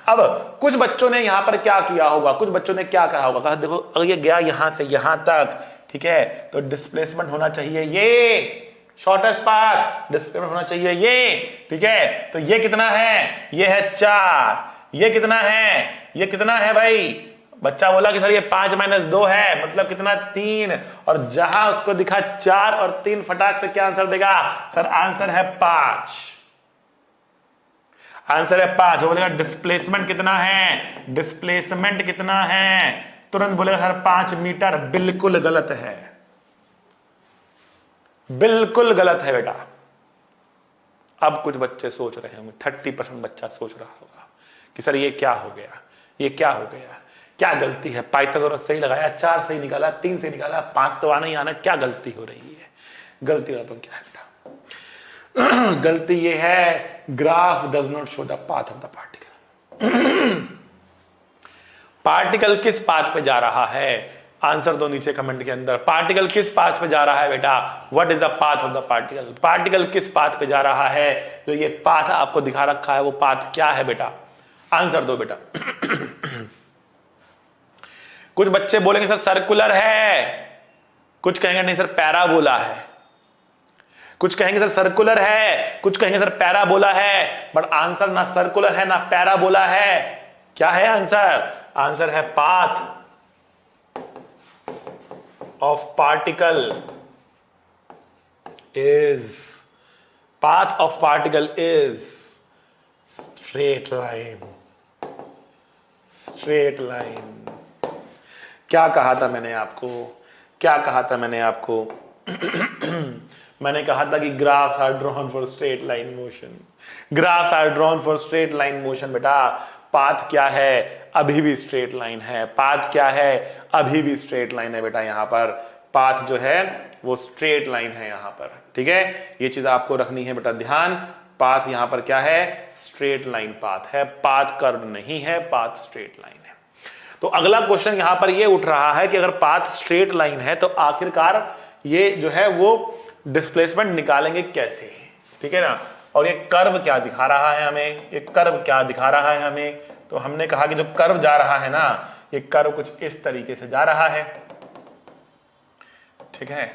अब कुछ बच्चों ने यहां पर क्या किया होगा, कुछ बच्चों ने क्या कहा होगा, कहा देखो अगर ये गया यहां से यहां तक, ठीक है, तो डिस्प्लेसमेंट होना चाहिए ये, शॉर्टेस्ट पाथ डिस्प्लेसमेंट होना चाहिए ये, ठीक है। तो ये कितना है, ये है 4, ये कितना है, ये कितना है भाई, बच्चा बोला कि सर ये 5 - 2 है, मतलब कितना 3, और जहां उसको दिखा 4 और 3, फटाक से क्या आंसर देगा, सर आंसर है 5, आंसर है 5। वो बोलेगा डिस्प्लेसमेंट कितना है, डिस्प्लेसमेंट कितना है, तुरंत बोलेगा सर 5 मीटर। बिल्कुल गलत है, बिल्कुल गलत है बेटा। अब कुछ बच्चे सोच रहे होंगे, 30% बच्चा सोच रहा होगा कि सर ये क्या हो गया, ये क्या हो गया, क्या गलती है, पाइथागोरस सही लगाया, 4 सही निकाला, 3 सही निकाला, 5 तो आना ही आना, क्या गलती हो रही है। गलती का तो क्या है बेटा, गलती ये है, graph does not show the path of the particle. Particle किस पाथ पे जा रहा है, आंसर दो नीचे कमेंट के अंदर। पार्टिकल किस पाथ पे जा रहा है बेटा, what is the path of the particle, particle किस पाथ पे जा रहा है, जो ये पाथ आपको दिखा रखा है वो पाथ क्या है बेटा, आंसर दो बेटा। कुछ बच्चे बोलेंगे सर सर्कुलर है, कुछ कहेंगे नहीं सर पैराबोला है, कुछ कहेंगे सर सर्कुलर है, कुछ कहेंगे सर पैराबोला है, बट आंसर ना सर्कुलर है ना पैराबोला है। क्या है आंसर, आंसर है path of particle is, path of particle is straight line, straight line. क्या कहा था मैंने आपको, क्या कहा था मैंने आपको मैंने कहा था कि graphs are drawn for straight line motion, graphs are drawn for straight line motion. बेटा पाथ क्या है, अभी भी स्ट्रेट लाइन है, पाथ क्या है, अभी भी स्ट्रेट लाइन है बेटा। यहां पर पाथ जो है वो स्ट्रेट लाइन है यहां पर, ठीक है। ये चीज आपको रखनी है बेटा ध्यान, पाथ यहां पर क्या है, स्ट्रेट लाइन पाथ है, पाथ कर्व नहीं है, पाथ स्ट्रेट लाइन है। तो अगला क्वेश्चन यहां पर ये उठ रहा है कि अगर पाथ स्ट्रेट लाइन है तो आखिरकार ये जो है वो डिस्प्लेसमेंट निकालेंगे कैसे, ठीक है ना। और ये कर्व क्या दिखा रहा है हमें, ये कर्व क्या दिखा रहा है हमें, तो हमने कहा कि जो कर्व जा रहा है ना, ये कर्व कुछ इस तरीके से जा रहा है, ठीक है।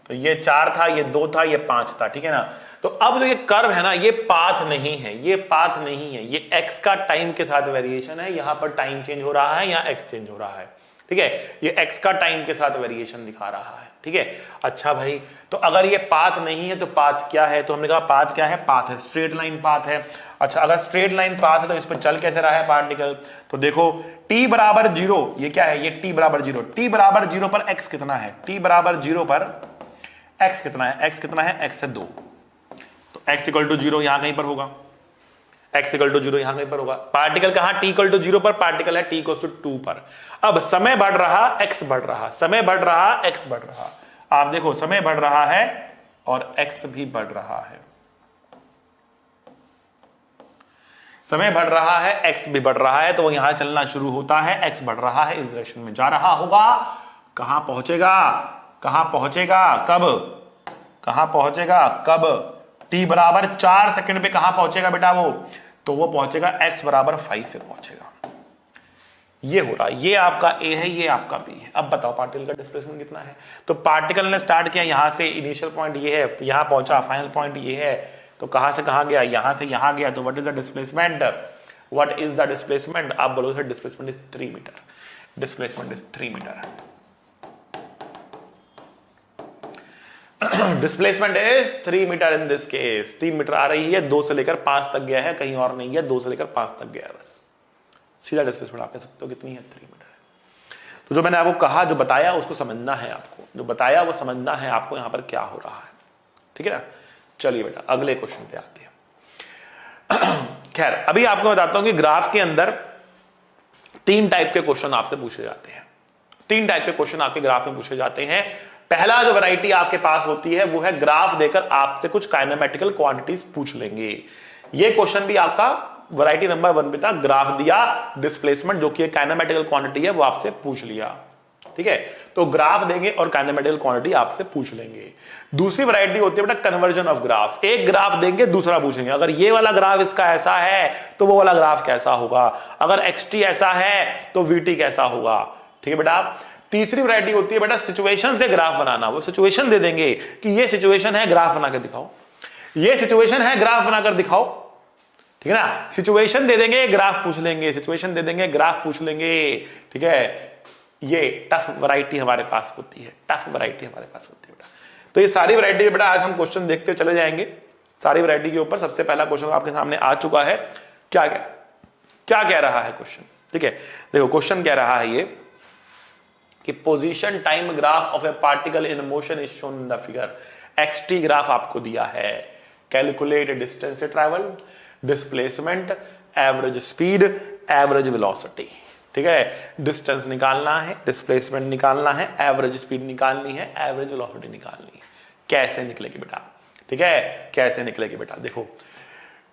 तो ये 4 था, ये 2 था, ये 5 था, ठीक है ना। तो अब जो ये कर्व है ना, ये पाथ नहीं है, ये पाथ नहीं है, ये एक्स का टाइम के साथ वेरिएशन है, यहां पर टाइम चेंज हो रहा है, यहां एक्स चेंज हो रहा है, ठीक है। ये एक्स का टाइम के साथ वेरिएशन दिखा रहा है, ठीक है। अच्छा भाई, तो अगर ये पाथ नहीं है तो पाथ क्या है, तो हमने कहा पाथ क्या है, पाथ है, स्ट्रेट लाइन पाथ है। अच्छा अगर स्ट्रेट लाइन पाथ है तो इस पर चल कैसे रहा है पार्टिकल, तो देखो t बराबर 0, ये क्या है, ये t बराबर 0, t बराबर 0 पर x कितना है, t बराबर 0 पर x कितना है, x कितना है, x है 2, तो x इक्वल टू 0 यहां कहीं पर होगा, x इक्वल टू 0 यहां कहीं पर होगा। पार्टिकल कहां, t इक्वल टू 0 पर, पार्टिकल है t इक्वल टू 2 पर। अब समय बढ़ रहा, x बढ़ रहा, समय बढ़ रहा, x बढ़ रहा। आप देखो समय बढ़ रहा है और x भी बढ़ रहा है, समय बढ़ रहा है, x भी बढ़ रहा है, तो वो यहां चलना शुरू होता है, x बढ़ रहा है, इस डायरेक्शन में जा रहा होगा। कहां पहुंचेगा, कहां पहुंचेगा, कब, कहां पहुंचेगा, कब, t बराबर 4 सेकंड पे कहां पहुंचेगा बेटा वो, तो वो पहुंचेगा x बराबर 5 पे पहुंचेगा। ये हो रहा, ये आपका a है, ये आपका b है। अब बताओ पार्टिकल का डिस्प्लेसमेंट कितना है। तो पार्टिकल ने स्टार्ट किया यहां से, इनिशियल पॉइंट ये है, यहां पहुंचा, फाइनल पॉइंट ये है, तो कहां से कहां गया, यहां से यहां गया, तो what is the displacement, what is the displacement, आप बोलोगे displacement is 3 metre, displacement is 3 metre, displacement is 3 metre in this case. 3 metre आ रही है, 2 से लेकर 5 तक गया है, कहीं और नहीं है, 2 से लेकर 5 तक गया है, बस सीधा डिस्प्लेसमेंट आप कह सकते हो कितनी है, 3 मीटर है। तो जो मैंने आपको कहा, जो बताया उसको समझना है आपको, जो बताया वो समझना है आपको यहां पर क्या हो रहा है, ठीक है ना। चलिए बेटा अगले क्वेश्चन पे आते हैं। खैर अभी आपको बताता हूं कि ग्राफ के अंदर 3 टाइप के क्वेश्चन आपसे पूछे जाते हैं, 3 टाइप के क्वेश्चन आपके ग्राफ में पूछे जाते हैं। पहला जो वैरायटी आपके पास होती है वो है ग्राफ देकर आपसे कुछ काइनेमेटिकल क्वांटिटीज पूछ लेंगे। ये क्वेश्चन भी आपका वैरायटी नंबर 1 पे था, ग्राफ दिया, डिस्प्लेसमेंट जो कि काइनेमेटिकल क्वांटिटी है वो आपसे पूछ लिया, ठीक है। तो ग्राफ देंगे और काइनेमेटिकल क्वांटिटी आपसे पूछ लेंगे। दूसरी वैरायटी होती है बेटा कन्वर्जन ऑफ ग्राफ्स, एक ग्राफ देंगे दूसरा पूछेंगे, अगर ये वाला ग्राफ इसका ऐसा है तो वो वाला ग्राफ कैसा होगा, अगर xt ऐसा है तो vt कैसा होगा, ठीक है बेटा। तीसरी वैरायटी होती है बेटा सिचुएशन से ग्राफ बनाना, वो सिचुएशन दे देंगे कि ये सिचुएशन है, ग्राफ बनाकर दिखाओ, ये सिचुएशन है, ग्राफ बनाकर दिखाओ, ठीक है ना। सिचुएशन दे देंगे, ग्राफ पूछ लेंगे, सिचुएशन दे देंगे, ग्राफ पूछ लेंगे, ठीक है। ये टफ वैरायटी हमारे पास होती है, टफ वैरायटी हमारे पास होती है बेटा। तो ये सारी वैरायटी बेटा आज हम क्वेश्चन देखते चले जाएंगे, सारी वैरायटी के ऊपर। सबसे पहला क्वेश्चन आपके सामने आ चुका है, क्या क्या क्या कह रहा है क्वेश्चन, ठीक है। देखो क्वेश्चन कह रहा है ये कि position time graph of A particle in motion is shown in the figure. xt graph आपको दिया है, calculate distance travel, displacement, average speed, average velocity, ठीक है। डिस्टेंस निकालना है, डिस्प्लेसमेंट निकालना है, एवरेज स्पीड निकालनी है, एवरेज वेलोसिटी निकालनी है। कैसे निकलेगी बेटा, ठीक है, कैसे निकलेगी बेटा। देखो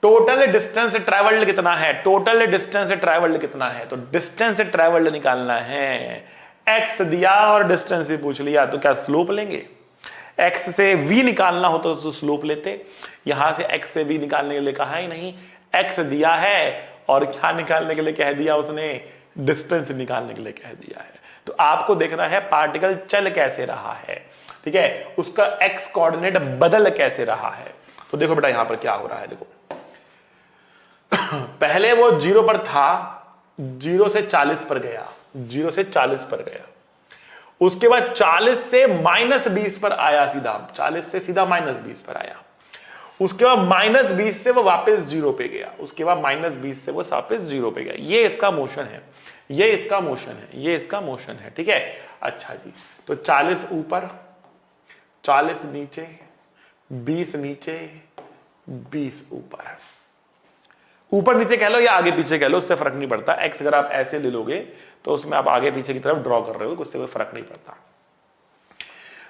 टोटल डिस्टेंस ट्रैवल्ड कितना है, टोटल डिस्टेंस ट्रैवल्ड कितना है, तो डिस्टेंस ट्रैवल्ड निकालना है। x दिया और डिस्टेंस ही पूछ लिया, तो क्या स्लोप लेंगे, x से v निकालना हो तो स्लोप लेते, यहां से x से v निकालने के लिए कहा ही नहीं, x दिया है और क्या निकालने के लिए कह दिया उसने, डिस्टेंस निकालने के लिए कह दिया है। तो आपको देखना है पार्टिकल चल कैसे रहा है, ठीक है, उसका x कोऑर्डिनेट बदल कैसे रहा है। तो देखो बेटा यहां पर क्या हो रहा है, देखो पहले वो 0 पर था, 0 से 40 पर गया, 0 से 40 पर गया, उसके बाद 40 से -20 पर आया, सीधा 40 से सीधा -20 पर आया, उसके बाद -20 से वो वापस 0 पे गया, उसके बाद -20 से वो वापस 0 पे गया। ये इसका मोशन है, ये इसका मोशन है, ये इसका मोशन है, ठीक है। अच्छा जी, तो 40 ऊपर, 40 नीचे, 20 नीचे, 20 ऊपर, ऊपर नीचे कह लो या आगे पीछे कह लो, उससे फर्क नहीं पड़ता। एक्स अगर आप ऐसे ले लोगे तो उसमें आप आगे पीछे की तरफ ड्रॉ कर रहे हो, उससे कोई फर्क नहीं पड़ता।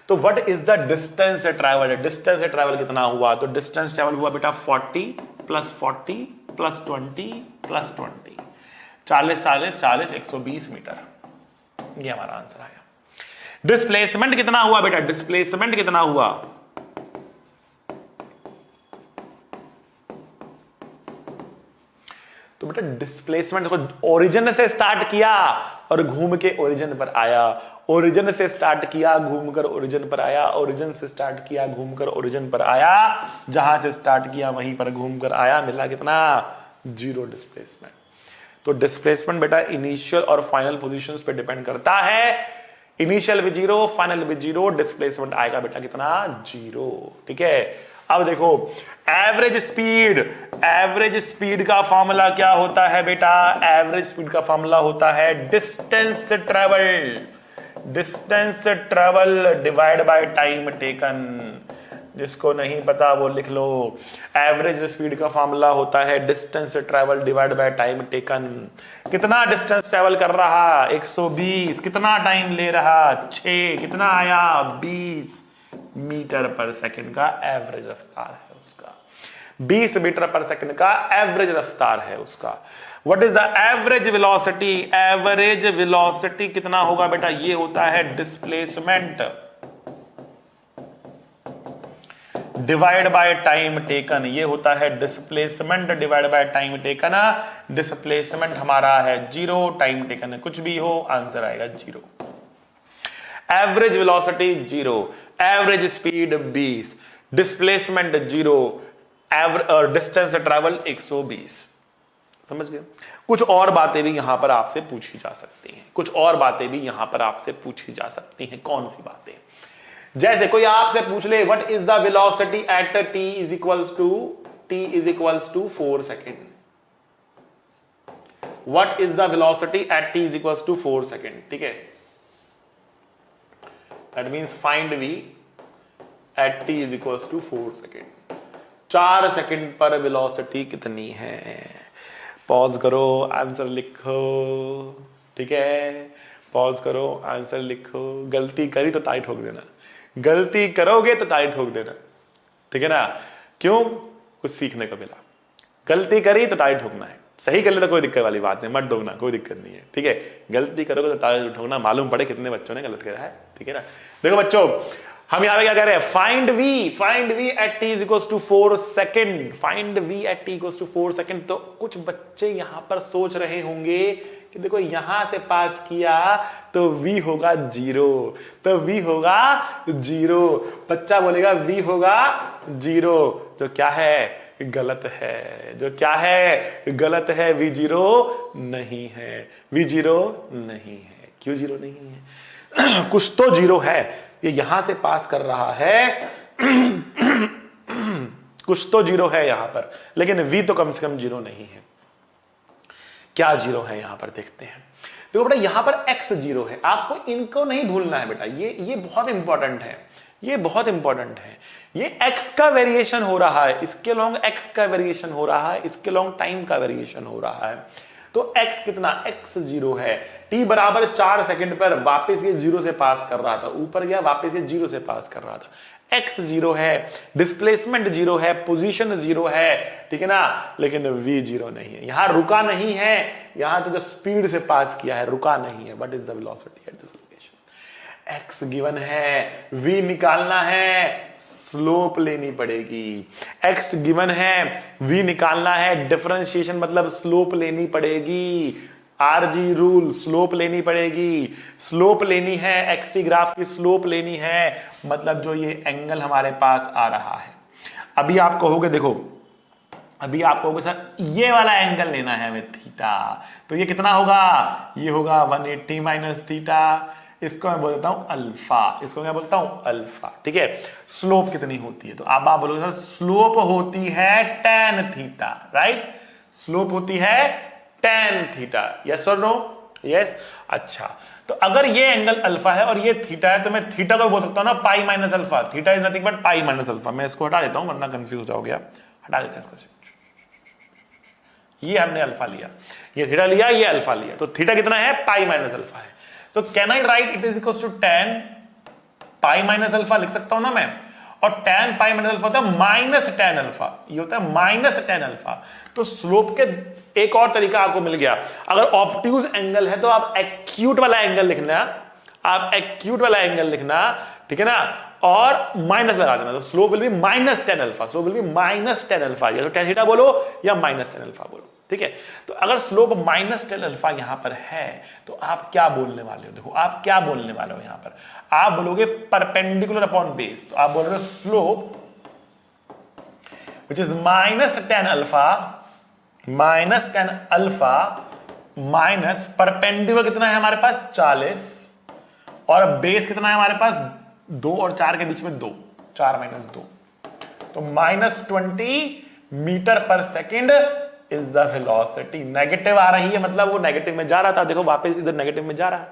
तो what is the distance travel, distance travel कितना हुआ, तो डिस्टेंस ट्रैवल हुआ बेटा 40 + 40 + 20 + 20, 40 40 40 120 मीटर, ये हमारा आंसर आया। डिस्प्लेसमेंट कितना हुआ बेटा, डिस्प्लेसमेंट कितना हुआ, तो बेटा डिस्प्लेसमेंट को ओरिजिन से स्टार्ट किया और घूम के ओरिजिन पर आया, ओरिजिन से स्टार्ट किया घूमकर ओरिजिन पर आया, ओरिजिन से स्टार्ट किया घूमकर ओरिजिन पर आया, जहां से स्टार्ट किया वहीं पर घूमकर आया, मिला कितना, 0 डिस्प्लेसमेंट। तो डिस्प्लेसमेंट बेटा इनिशियल और फाइनल पोजीशंस पे डिपेंड करता है, इनिशियल भी 0, फाइनल भी 0, डिस्प्लेसमेंट आएगा बेटा कितना, 0, ठीक है। अब देखो एवरेज स्पीड, एवरेज स्पीड का फॉर्मूला क्या होता है बेटा, एवरेज स्पीड का फॉर्मूला होता है distance travel, distance travel divide by time taken, जिसको नहीं पता वो लिख लो। एवरेज स्पीड का फॉर्मूला होता है distance travel divide by time taken. कितना डिस्टेंस ट्रेवल कर रहा 120, कितना टाइम ले रहा 6, कितना आया 20 मीटर पर सेकंड का एवरेज रफ्तार है उसका। 20 मीटर पर सेकंड का एवरेज रफ्तार है उसका। What is the average velocity? Average velocity कितना होगा बेटा? ये होता है displacement divide by time taken. ये होता है displacement divide by time taken. Displacement हमारा है 0, टाइम टेकन है कुछ भी हो, आंसर आएगा 0। Average velocity 0, average speed 20, displacement 0, distance travel 120। समझ गए? कुछ और बातें भी यहां पर आपसे पूछी जा सकती हैं, कुछ और बातें भी यहां पर आपसे पूछी जा सकती हैं। कौन सी बातें? जैसे कोई आपसे पूछ ले what is the velocity at t is equals to 4 second. What is the velocity at t is equals to 4 second. ठीक है, that means find v at t is equals to 4 second. 4 second पर velocity कितनी है? Pause करो, answer लिखो। ठीक है, pause करो, आंसर लिखो। गलती करी तो ताई ठोक देना, गलती करोगे तो ताई ठोक देना। ठीक है ना? क्यों? कुछ सीखने को मिला। गलती करी तो ताई ठोकना है, सही कर ले तो कोई दिक्कत वाली बात नहीं, मत ठोकना, कोई दिक्कत नहीं है। ठीक है, गलती करोगे तो ताई ठोकना। मालूम पड़े कितने बच्चों ने गलत किया है। ठीक है ना? देखो बच्चों, हम यहां पे क्या कह रहे हैं? Find v at t is equals to 4 second. Find v at t equals to 4 second. तो कुछ बच्चे यहां पर सोच रहे होंगे कि देखो यहां से पास किया तो v होगा 0, तो v होगा 0। बच्चा बोलेगा v होगा 0, जो क्या है? गलत है। जो क्या है? गलत है। v 0 नहीं है, v 0 नहीं है। क्यों 0 नहीं है? कुछ तो 0 है। ये यहां से पास कर रहा है कुछ तो 0 है यहां पर, लेकिन v तो कम से कम 0 नहीं है। क्या 0 है यहां पर? देखते हैं। देखो बेटा, यहां पर x 0 है। आपको इनको नहीं भूलना है बेटा, ये बहुत इंपॉर्टेंट है, ये बहुत इंपॉर्टेंट है। ये x का वेरिएशन हो रहा है, इसके लॉन्ग x का वेरिएशन हो रहा है, इसके लॉन्ग टाइम का वेरिएशन हो रहा है। तो x कितना? x 0 है। t बराबर 4 सेकंड पर वापस ये 0 से पास कर रहा था, ऊपर गया वापस ये 0 से पास कर रहा था। x 0 है, डिस्प्लेसमेंट 0 है, पोजीशन 0 है। ठीक है ना? लेकिन v 0 नहीं है। यहां रुका नहीं है, यहां तो जो स्पीड से पास किया है, रुका नहीं है। What is the velocity at this location? x given है, v निकालना है, स्लोप लेनी पड़ेगी। x गिवन है, v निकालना है, डिफरेंशिएशन मतलब स्लोप लेनी पड़ेगी। आरजी रूल, स्लोप लेनी पड़ेगी। स्लोप लेनी है, एक्सटी ग्राफ की स्लोप लेनी है, मतलब जो ये एंगल हमारे पास आ रहा है। अभी आप कहोगे, देखो अभी आप कहोगे सर ये वाला एंगल लेना है हमें थीटा, तो ये कितना होगा? ये होगा 180 माइनस थीटा। इसको मैं बोलता हूं अल्फा, इसको मैं बोलता हूं अल्फा। ठीक है, स्लोप कितनी होती है? तो अब आप बोलोगे सर स्लोप होती है tan थीटा, राइट? स्लोप होती है tan थीटा, यस और नो? यस। अच्छा, तो अगर ये एंगल अल्फा है और ये थीटा है, तो मैं थीटा को बोल सकता हूं ना पाई minus alpha. Theta is nothing but pi minus alpha. मैं इसको हटा देता हूं वरना कंफ्यूज हो जाओगे आप। हटा देते हैं इसको। ये हमने अल्फा लिया, ये थीटा लिया, ये अल्फा लिया, तो थीटा कितना है? पाई माइनस अल्फा है। तो can I write it is equal to tan pi minus alpha? लिख सकता हूं ना मैं। और tan पाई माइनस अल्फा होता है माइनस tan अल्फा, ये होता है माइनस tan अल्फा। तो स्लोप के एक और तरीका आपको मिल गया। अगर ऑब्ट्यूज एंगल है तो आप एक्यूट वाला एंगल लिखना, आप एक्यूट वाला एंगल लिखना, ठीक है ना, और माइनस लगा देना। तो slope will be minus tan alpha, slope will be minus tan alpha, या तो tan थीटा बोलो या माइनस tan अल्फा बोलो। ठीक है, तो अगर स्लोप माइनस tan अल्फा यहां पर है तो आप क्या बोलने वाले हो? देखो आप क्या बोलने वाले हो यहां पर, आप बोलोगे परपेंडिकुलर अपॉन बेस। तो आप बोल रहे हो slope which is minus tan alpha minus perpendicular कितना है हमारे पास? 40, और बेस कितना है हमारे पास? 2 और 4 के बीच में 2, 4 माइनस 2, तो minus 20 metre per second is the velocity. Negative आ रही है, मतलब वो नेगेटिव में जा रहा था, देखो वापस इधर नेगेटिव में जा रहा है।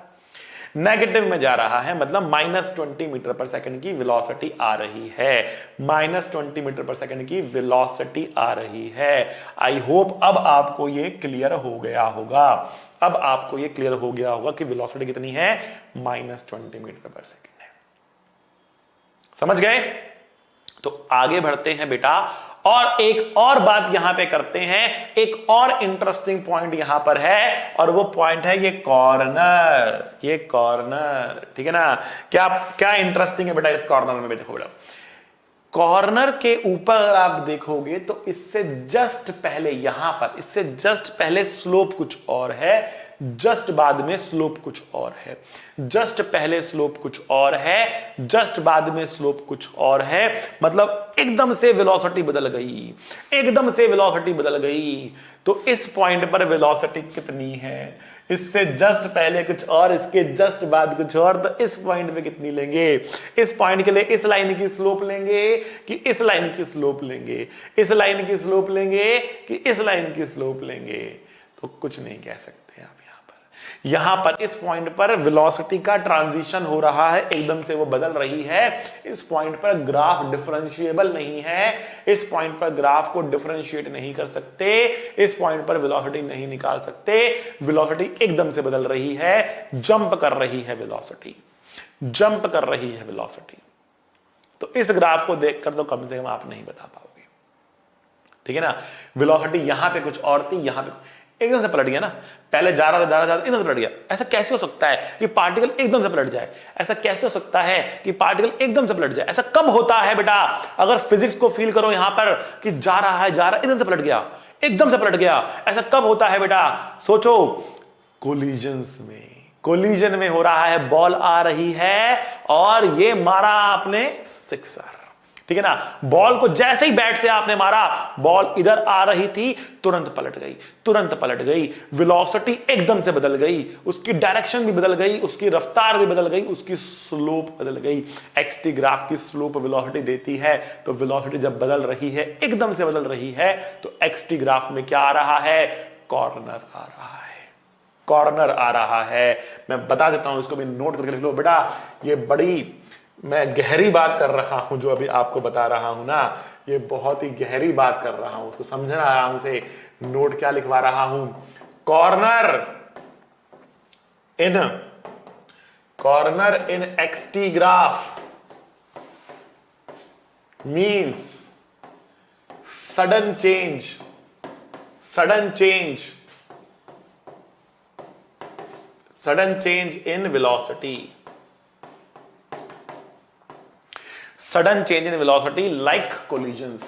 नेगेटिव में जा रहा है, मतलब -20 मीटर पर सेकंड की वेलोसिटी आ रही है, -20 मीटर पर सेकंड की वेलोसिटी आ रही है। आई होप अब आपको ये क्लियर हो गया होगा, अब आपको ये क्लियर हो गया होगा कि वेलोसिटी कितनी है, -20 मीटर पर सेकंड है। समझ गए? तो आगे बढ़ते हैं बेटा, और एक और बात यहां पे करते हैं, एक और इंटरेस्टिंग पॉइंट यहां पर है, और वो पॉइंट है ये कॉर्नर, ये कॉर्नर, ठीक है ना। क्या क्या इंटरेस्टिंग है बेटा इस कॉर्नर में? देखो बेटा, कॉर्नर के ऊपर आप देखोगे तो इससे जस्ट पहले, यहां पर इससे जस्ट पहले स्लोप कुछ और है, जस्ट बाद में स्लोप कुछ और है, जस्ट पहले स्लोप कुछ और है, जस्ट बाद में स्लोप कुछ और है, मतलब एकदम से वेलोसिटी बदल गई, एकदम से वेलोसिटी बदल गई। तो इस पॉइंट पर वेलोसिटी कितनी है? इससे जस्ट पहले कुछ और, इसके जस्ट बाद कुछ और, तो इस पॉइंट पे कितनी लेंगे? इस पॉइंट के लिए इस लाइन की स्लोप लेंगे कि इस लाइन की स्लोप लेंगे, इस लाइन की स्लोप लेंगे कि इस लाइन की स्लोप लेंगे? तो कुछ नहीं कह सकते आप। यहां पर इस पॉइंट पर वेलोसिटी का ट्रांजिशन हो रहा है, एकदम से वो बदल रही है। इस पॉइंट पर ग्राफ डिफरेंशिएबल नहीं है, इस पॉइंट पर ग्राफ को डिफरेंशिएट नहीं कर सकते, इस पॉइंट पर वेलोसिटी नहीं निकाल सकते। वेलोसिटी एकदम से बदल रही है, जंप कर रही है वेलोसिटी, जंप कर रही है वेलोसिटी। तो इस ग्राफ को देखकर तो कम से कम आप नहीं बता पाओगे, ठीक है ना। वेलोसिटी यहां पे कुछ और थी, यहां पे एकदम से पलट गया ना, पहले जा रहा था एकदम से पलट गया। ऐसा कैसे हो सकता है कि पार्टिकल एकदम से पलट जाए? ऐसा कैसे हो सकता है कि पार्टिकल एकदम से पलट जाए? ऐसा कब होता है बेटा? अगर फिजिक्स को फील करो यहां पर कि जा रहा है एकदम से पलट गया, एकदम से पलट गया, ऐसा कब होता है बेटा? सोचो, कोलिजन्स में, कोलिजन में हो रहा है, बॉल आ रही है और ये मारा आपने सिक्सर, ठीक है ना। बॉल को जैसे ही बैट से आपने मारा, बॉल इधर आ रही थी, तुरंत पलट गई, तुरंत पलट गई, वेलोसिटी एकदम से बदल गई, उसकी डायरेक्शन भी बदल गई, उसकी रफ्तार भी बदल गई, उसकी स्लोप बदल गई। एक्सटी ग्राफ की स्लोप वेलोसिटी देती है, तो वेलोसिटी जब बदल रही है, एकदम से बदल रही है, तो एक्सटी ग्राफ में क्या आ रहा है? कॉर्नर आ रहा है, कॉर्नर आ रहा है। मैं बता देता हूं, इसको भी नोट करके लिख लो बेटा, ये बड़ी मैं गहरी बात कर रहा हूं, जो अभी आपको बता रहा हूं ना, ये बहुत ही गहरी बात कर रहा हूं, उसको समझना आराम से। नोट क्या लिखवा रहा हूं? Corner in X T graph means sudden change, sudden change, sudden change in velocity, sudden change in velocity like collisions,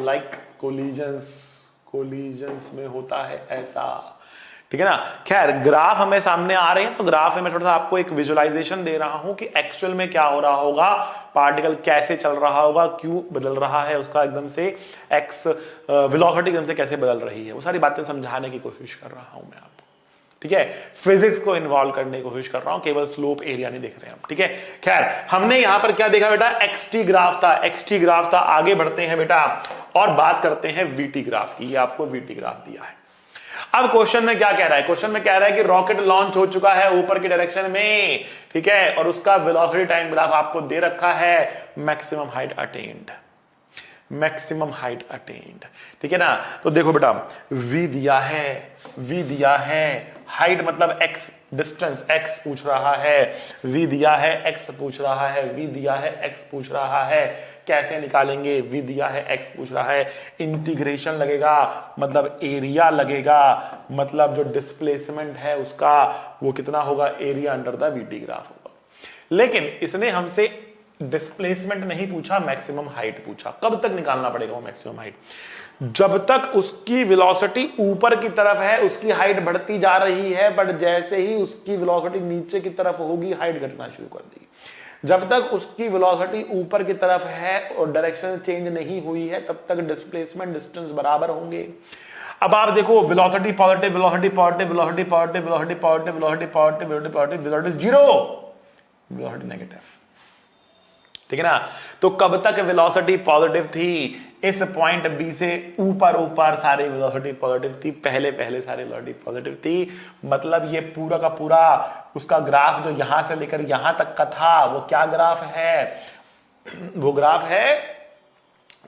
like collisions में होता है ऐसा, ठीक है ना। खैर, ग्राफ हमें सामने आ रहे हैं, तो ग्राफ में मैं थोड़ा सा आपको एक विजुअलाइजेशन दे रहा हूं कि एक्चुअल में क्या हो रहा होगा, पार्टिकल कैसे चल रहा होगा, क्यों बदल रहा है, उसका एकदम से एक्स वेलोसिटी एकदम से कैसे बदल रही है, वो सारी बातें समझाने की कोशिश कर रहा हूं मैं आपको, ठीक है। फिजिक्स को इन्वॉल्व करने की कोशिश कर रहा हूं, केवल स्लोप एरिया नहीं देख रहे हैं हम, ठीक है। खैर, हमने यहां पर क्या देखा बेटा? एक्सटी ग्राफ था, एक्सटी ग्राफ था। आगे बढ़ते हैं बेटा और बात करते हैं वीटी ग्राफ की। ये आपको वीटी ग्राफ दिया है। अब क्वेश्चन में क्या कह रहा है? क्वेश्चन में कह रहा है कि रॉकेट लॉन्च हो चुका है ऊपर की डायरेक्शन में, ठीक है, और उसका वेलोसिटी टाइम ग्राफ आपको दे रखा है, maximum height attend, maximum height attend, ठीक है ना। तो देखो बेटा, v दिया है, v दिया है, हाइट मतलब x, डिस्टेंस x पूछ रहा है, v दिया है, x पूछ रहा है, v दिया है, x पूछ रहा है। कैसे निकालेंगे? v दिया है, x पूछ रहा है, इंटीग्रेशन लगेगा, मतलब एरिया लगेगा, मतलब जो डिस्प्लेसमेंट है उसका वो कितना होगा? Area under the VT graph होगा। लेकिन इसने हमसे डिस्प्लेसमेंट नहीं पूछा, मैक्सिमम हाइट पूछा। कब तक निकालना पड़ेगा वो मैक्सिमम हाइट? जब तक उसकी वेलोसिटी ऊपर की तरफ है, उसकी हाइट बढ़ती जा रही है, बट जैसे ही उसकी वेलोसिटी नीचे की तरफ होगी, हाइट घटना शुरू कर देगी। जब तक उसकी वेलोसिटी ऊपर की तरफ है और डायरेक्शन चेंज नहीं हुई है, तब तक डिस्प्लेसमेंट डिस्टेंस बराबर होंगे। अब आप देखो, velocity positive, velocity positive, velocity positive, velocity positive, velocity positive, velocity positive, velocity zero, velocity negative, ठीक है ना। तो कब तक वेलोसिटी पॉजिटिव थी? इस पॉइंट बी से ऊपर ऊपर सारी वेलोसिटी पॉजिटिव थी, पहले पहले सारी वेलोसिटी पॉजिटिव थी। मतलब ये पूरा का पूरा उसका ग्राफ जो यहां से लेकर यहां तक का था वो क्या ग्राफ है, वो ग्राफ है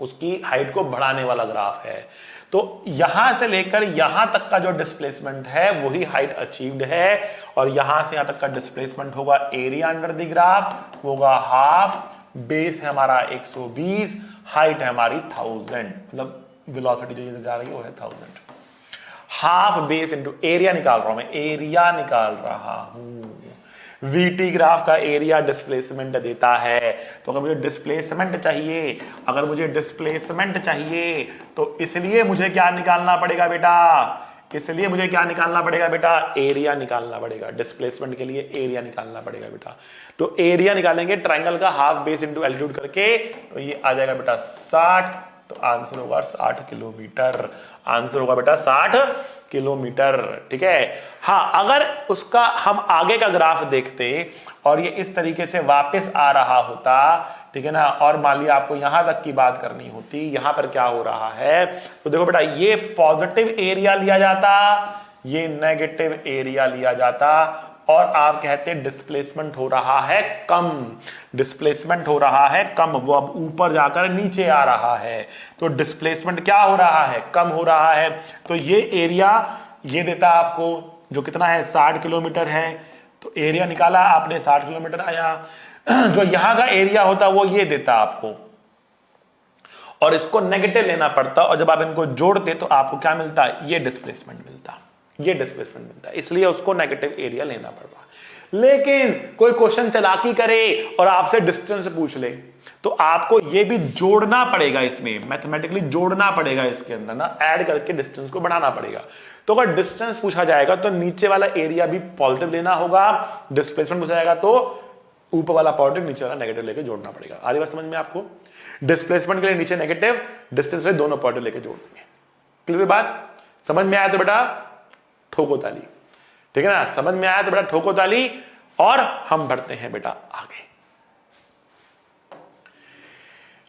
उसकी हाइट को बढ़ाने वाला ग्राफ है। तो यहां से लेकर यहां तक का जो डिस्प्लेसमेंट है वही हाइट अचीव्ड है, और यहां से यहां तक का डिस्प्लेसमेंट होगा एरिया अंडर द ग्राफ, होगा हाफ, बेस है हमारा 120, हाइट है हमारी 1000, मतलब वेलोसिटी जो जा रही है वो है 1000। हाफ बेस इंटू एरिया निकाल रहा हूं मैं, एरिया निकाल रहा हूं। VT ग्राफ का एरिया डिस्प्लेसमेंट देता है, तो अगर मुझे डिस्प्लेसमेंट चाहिए, अगर मुझे डिस्प्लेसमेंट चाहिए तो इसलिए मुझे क्या निकालना पड़ेगा बेटा, इसलिए मुझे क्या निकालना पड़ेगा बेटा, एरिया निकालना पड़ेगा। डिस्प्लेसमेंट के लिए एरिया निकालना पड़ेगा बेटा। तो एरिया निकालेंगे ट्रायंगल का हाफ बेस इंटू एल्टीट्यूड करके, तो ये आ जाएगा बेटा 60, तो आंसर होगा 60 किलोमीटर, आंसर होगा बेटा 60 किलोमीटर। ठीक है। हाँ, अगर उसका हम आगे का ग्राफ देखते और ये इस तरीके से वापस आ रहा होता, ठीक है ना, और मान लिया आपको यहां तक की बात करनी होती, यहां पर क्या हो रहा है, तो देखो बेटा ये पॉजिटिव एरिया लिया जाता, ये नेगेटिव एरिया लिया जाता, और आप कहते हैं डिस्प्लेसमेंट हो रहा है कम, डिस्प्लेसमेंट हो रहा है कम, वो अब ऊपर जाकर नीचे आ रहा है, तो डिस्प्लेसमेंट क्या हो रहा है, कम हो रहा है। तो ये एरिया ये देता आपको जो कितना है 60 किलोमीटर है, तो एरिया निकाला आपने 60 किलोमीटर आया। जो यहां का एरिया होता वो ये देता आपको, और इसको नेगेटिव लेना पड़ता, और जब आप इनको जोड़ते तो आपको क्या मिलता, ये डिस्प्लेसमेंट मिलता, ये डिस्प्लेसमेंट मिलता है, इसलिए उसको नेगेटिव एरिया लेना पड़ रहा। लेकिन कोई क्वेश्चन चालाकी करे और आपसे डिस्टेंस पूछ ले, तो आपको ये भी जोड़ना पड़ेगा, इसमें मैथमेटिकली जोड़ना पड़ेगा, इसके अंदर ना ऐड करके डिस्टेंस को बढ़ाना पड़ेगा। तो अगर डिस्टेंस पूछा जाएगा तो नीचे वाला एरिया भी पॉजिटिव लेना होगा, डिस्प्लेसमेंट पूछा जाएगा तो ऊपर वाला पॉजिटिव नीचे वाला नेगेटिव लेके जोड़ना पड़ेगा। आ रही बात समझ में आपको? डिस्प्लेसमेंट के लिए नीचे नेगेटिव, डिस्टेंस में दोनों पॉजिटिव लेके जोड़ देंगे। क्लियर बात? समझ में आया तो बेटा ठोको ताली, ठीक है ना, समझ में आया तो बेटा ठोको ताली। और हम बढ़ते हैं बेटा आगे।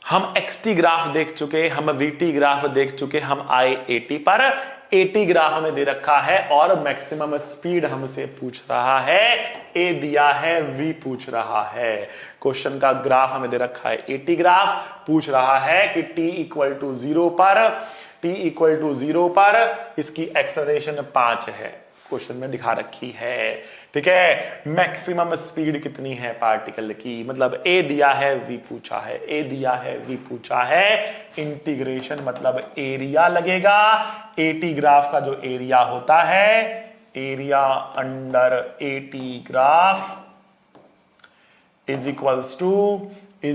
हम XT ग्राफ देख चुके, हम VT ग्राफ देख चुके, हम आए AT पर। AT ग्राफ हमें दे रखा है और मैक्सिमम स्पीड हमसे पूछ रहा है, A दिया है, V पूछ रहा है। क्वेश्चन का ग्राफ हमें दे रखा है AT ग्राफ, पूछ रहा है कि t इक्वल टू 0 पर, t इक्वल टू 0 पर इसकी एक्सेलरेशन 5 है, क्वेश्चन में दिखा रखी है। ठीक है, मैक्सिमम स्पीड कितनी है पार्टिकल की, मतलब A दिया है, V पूछा है, A दिया है, V पूछा है। इंटीग्रेशन मतलब एरिया लगेगा। AT ग्राफ का जो एरिया होता है, area under AT graph is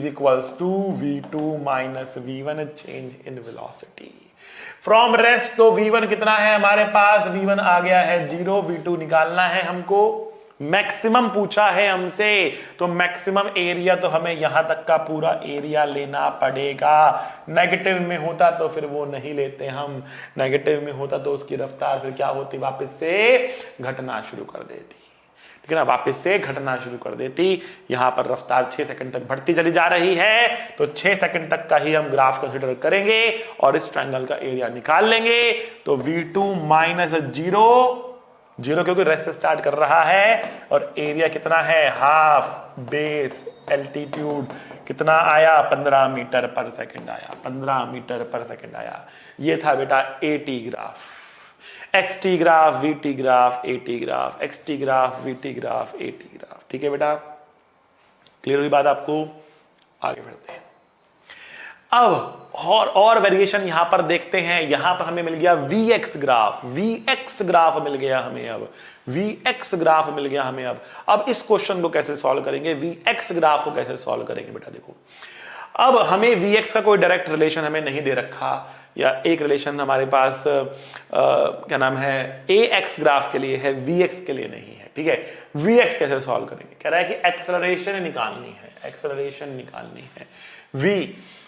equals to V2 minus V1 change in velocity from rest. तो V1 कितना है हमारे पास, V1 आ गया है 0, V2 निकालना है हमको, मैक्सिमम पूछा है हमसे, तो मैक्सिमम एरिया तो हमें यहां तक का पूरा एरिया लेना पड़ेगा। नेगेटिव में होता तो फिर वो नहीं लेते हम, नेगेटिव में होता तो उसकी रफ्तार फिर क्या होती, वापस से घटना शुरू कर देती, ठीक है ना, वापस से घटना शुरू कर देती। यहां पर रफ्तार 6 सेकंड तक बढ़ती चली जा रही है, तो 6 सेकंड तक का ही हम ग्राफ कंसीडर करेंगे और इस ट्रायंगल का एरिया निकाल लेंगे। तो V2 माइनस 0 क्योंकि रेस्ट से स्टार्ट कर रहा है, और एरिया कितना है, हाफ बेस एल्टीट्यूड कितना आया, 15 मीटर पर सेकंड आया, 15 मीटर पर सेकंड आया। ये था बेटा AT graph. XT graph, VT graph, AT graph, XT graph, VT graph, AT graph. ठीक है बेटा, क्लियर हुई बात आपको? आगे बढ़ते हैं। अब और वेरिएशन यहां पर देखते हैं। यहां पर हमें मिल गया VX ग्राफ, VX ग्राफ मिल गया हमें, अब VX ग्राफ मिल गया हमें। अब इस क्वेश्चन को कैसे सॉल्व करेंगे, VX ग्राफ को कैसे सॉल्व करेंगे बेटा? देखो, अब हमें VX का कोई डायरेक्ट रिलेशन हमें नहीं दे रखा, या एक रिलेशन हमारे पास क्या नाम है AX ग्राफ के लिए है, VX के लिए नहीं है। ठीक है, VX कैसे सॉल्व करेंगे? कह रहा है कि एक्सेलरेशन निकालनी है, एक्सेलरेशन निकालनी है।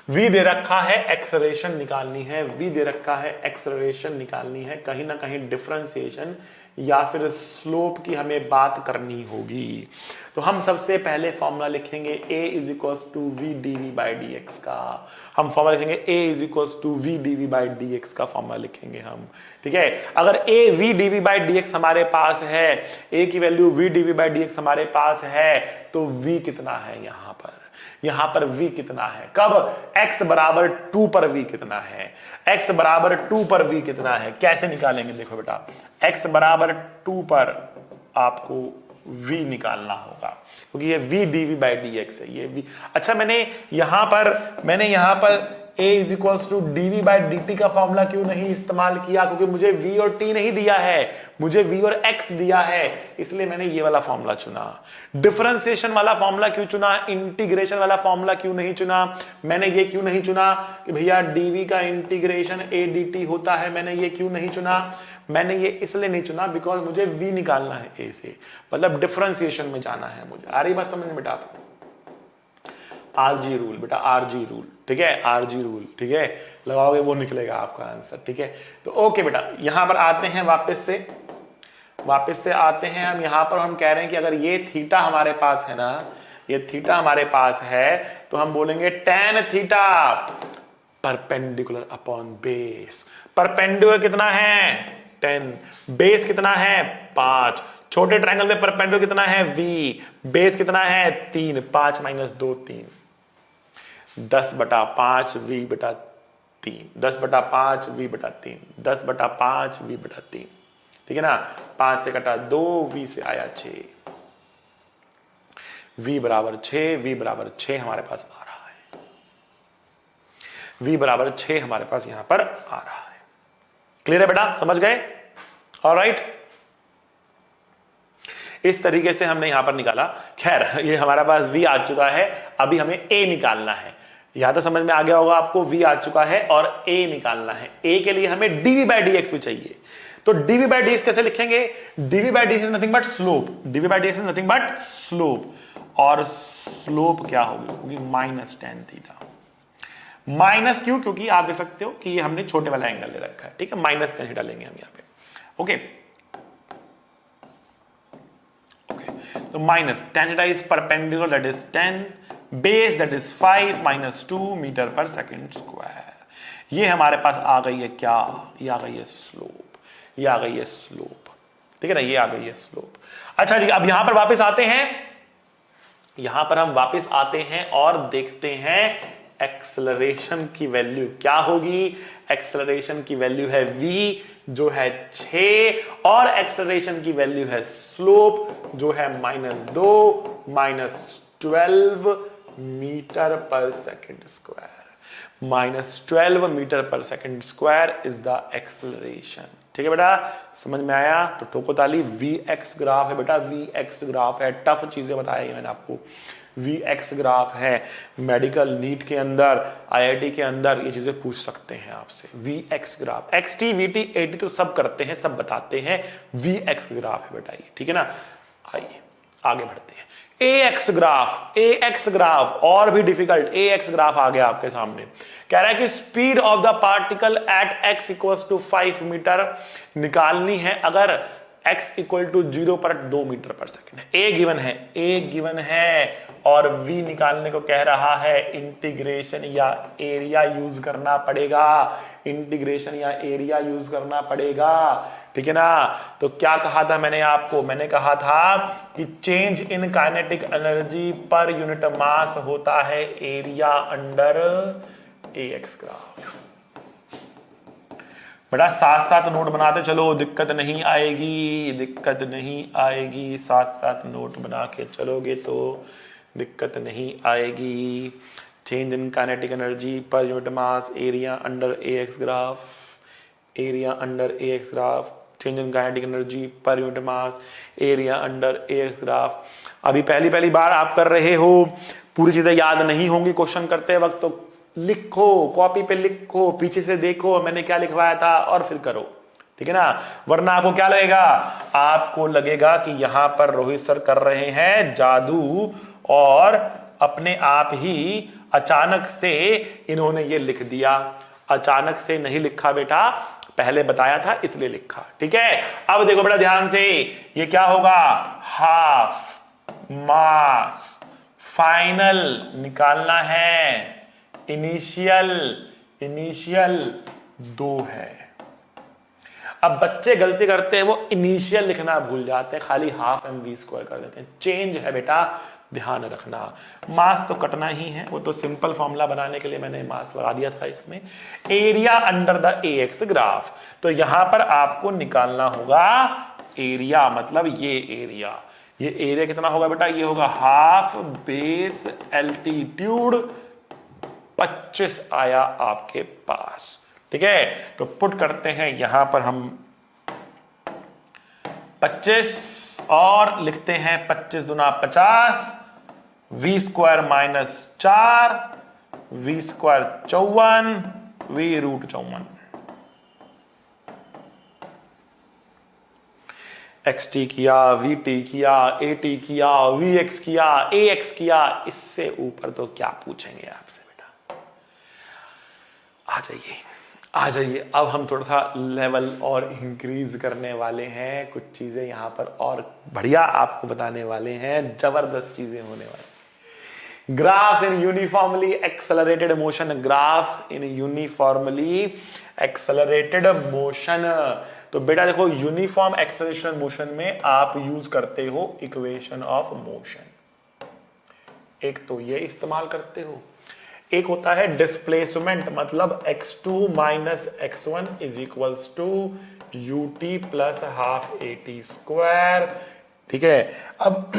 V दे रखा है, एक्सेलरेशन निकालनी है, V दे रखा है, एक्सेलरेशन निकालनी है। कहीं ना कहीं डिफरेंशिएशन या फिर स्लोप की हमें बात करनी होगी। तो हम सबसे पहले फॉर्मूला लिखेंगे a is equals to V D V by D X का। हम फॉर्मूला लिखेंगे a is equals to V D V by D X का फॉर्मूला लिखेंगे हम, ठीक है। अगर a V D V by D X हमारे पास है, a की value V D V by D X हमारे पास है, तो v कितना है यहां पर? यहां पर v कितना है? कब? x बराबर 2 पर v कितना है? x बराबर 2 पर v कितना है? कैसे निकालेंगे? देखो बेटा, x बराबर 2 पर आपको v निकालना होगा, क्योंकि ये v dv बाई dx है, ये v। अच्छा, मैंने यहां पर a is equals to dv by dt का फॉर्मूला क्यों नहीं इस्तेमाल किया? क्योंकि मुझे v और t नहीं दिया है, मुझे v और x दिया है, इसलिए मैंने ये वाला फॉर्मूला चुना। डिफरेंशिएशन वाला फॉर्मूला क्यों चुना? इंटीग्रेशन वाला फॉर्मूला क्यों नहीं चुना? मैंने ये क्यों नहीं चुना कि भैया dv का इंटीग्रेशन a dt होता है? मैंने ये क्यों नहीं चुना? मैंने ये इसलिए नहीं चुना बिकॉज मुझे v निकालना है a से, मतलब डिफरेंशिएशन में जाना है मुझे। आ रही बात समझ में बेटा आपको? आरजी रूल बेटा, आरजी रूल, ठीक है, आरजी रूल, ठीक है, लगाओगे वो निकलेगा आपका आंसर, ठीक है। तो ओके बेटा, यहां पर आते हैं वापस से आते हैं हम यहां पर। हम कह रहे हैं कि अगर ये थीटा हमारे पास है ना, ये थीटा हमारे पास है, तो हम बोलेंगे tan theta perpendicular upon base. Perpendicular कितना है? 10, बेस कितना है? 5। छोटे ट्रायंगल में परपेंडिकुलर कितना है? v, बेस कितना है? 3, 5 माइनस 2 3, 10/5 v बटा 3, 10/5 v बटा 3, 10/5 v बटा 3, ठीक है ना। 5 से कटा 2, v से आया 6, v बराबर 6, v बराबर 6 हमारे पास आ रहा है, v बराबर 6 हमारे पास यहां पर आ रहा है। क्लियर है बेटा, समझ गए? ऑलराइट, इस तरीके से हमने यहां पर निकाला। खैर, ये हमारा पास v आ चुका है, अभी हमें a निकालना है। यहां तक समझ में आ गया होगा आपको, v आ चुका है और a निकालना है। a के लिए हमें dv बाई dx भी चाहिए, तो dv बाई dx कैसे लिखेंगे? dv by dx is nothing but slope, dv by dx is nothing but slope, और स्लोप क्या होगी? Minus tan theta. माइनस क्यों? क्योंकि आप देख सकते हो कि ये हमने छोटे वाला एंगल ले रखा है, ठीक है, माइनस tan थीटा लेंगे हम यहाँ पे, ओके। तो माइनस tan theta is perpendicular, that is 10, base that is 5 minus 2 metre per second square. ये हमारे पास आ गई है क्या? ये आ गई है स्लोप, ये आ गई है स्लोप, ठीक है ना, ये आ गई है स्लोप। अच्छा जी, अब यहां पर वापस आते हैं, यहां पर हम वापस आते हैं और देखते हैं एक्सेलरेशन की वैल्यू क्या होगी। एक्सेलरेशन की वैल्यू है v जो है 6, और एक्सेलरेशन की वैल्यू है स्लोप जो है -12 metre per second square. -12 metre per second square is the acceleration, ठीक है बेटा, समझ में आया? तो ठोको ताली। vx ग्राफ है बेटा, vx ग्राफ है, टफ चीजें बताई मैंने आपको। vx ग्राफ है, मेडिकल नीट के अंदर, आईआईटी के अंदर ये चीजें पूछ सकते हैं आपसे। vx graph, xt vt at तो सब करते हैं, सब बताते हैं, vx ग्राफ है बेटा ये, ठीक है ना। आइए आगे बढ़ते हैं। ax ग्राफ और भी डिफिकल्ट, ax ग्राफ आ गया आपके सामने। कह रहा है कि speed of the particle at x equals to 5 metre निकालनी है अगर x इक्वल टू 0 पर 2 मीटर पर सेकेंड है। a गिवन है और v निकालने को कह रहा है। इंटीग्रेशन या एरिया यूज करना पड़ेगा, इंटीग्रेशन या एरिया यूज करना पड़ेगा, ठीक है ना। तो क्या कहा था मैंने आपको? मैंने कहा था कि change in kinetic energy per unit mass होता है एरिया अंडर ax ग्राफ। बेटा साथ साथ नोट बनाते चलो, दिक्कत नहीं आएगी, साथ साथ नोट बना के चलोगे तो दिक्कत नहीं आएगी। Change in kinetic energy per unit mass area under ax graph, change in kinetic energy per unit mass area under ax graph. अभी पहली बार आप कर रहे हो, पूरी चीजें याद नहीं होंगी क्वेश्चन करते वक्त, तो लिखो, कॉपी पे लिखो, पीछे से देखो मैंने क्या लिखवाया था और फिर करो, ठीक है ना। वरना आपको क्या लगेगा? आपको लगेगा कि यहां पर रोहित सर कर रहे हैं जादू और अपने आप ही अचानक से इन्होंने ये लिख दिया। अचानक से नहीं लिखा बेटा, पहले बताया था इसलिए लिखा, ठीक है। अब देखो बेटा ध्यान से, ये क्या होगा, हाफ मास फाइनल निकालना है, इनिशियल 2 है। अब बच्चे गलती करते हैं, वो इनिशियल लिखना भूल जाते हैं, खाली हाफ mv² कर देते हैं। चेंज है बेटा, ध्यान रखना। मास तो कटना ही है, वो तो सिंपल फॉर्मूला बनाने के लिए मैंने मास लगा दिया था इसमें। Area under the AX graph, तो यहां पर आपको निकालना होगा एरिया, मतलब ये एरिया। ये एरिया कितना होगा बेटा, ये होगा हाफ बेस एल्टीट्यूड 25 आया आपके पास, ठीक है। तो पुट करते हैं यहां पर हम 25 और लिखते हैं 25 दूना 50, v² -4, v² 54, v√54, xt किया, vt किया, at किया, vx किया, ax किया, इससे ऊपर तो क्या पूछेंगे आपसे बेटा। आ जाइए, अब हम थोड़ा सा लेवल और इंक्रीज करने वाले हैं, कुछ चीजें यहां पर और बढ़िया आपको बताने वाले हैं, जबरदस्त चीजें होने वाली। ग्राफ्स इन यूनिफॉर्मली एक्सेलरेटेड मोशन, ग्राफ्स इन यूनिफॉर्मली एक्सेलरेटेड मोशन। तो बेटा देखो, यूनिफॉर्म एक्सेलरेशन मोशन में आप यूज करते हो इक्वेशन ऑफ मोशन, एक तो ये इस्तेमाल करते हो, एक होता है डिस्प्लेसमेंट, मतलब x2 minus x1 is equals to ut plus half at², ठीक है। अब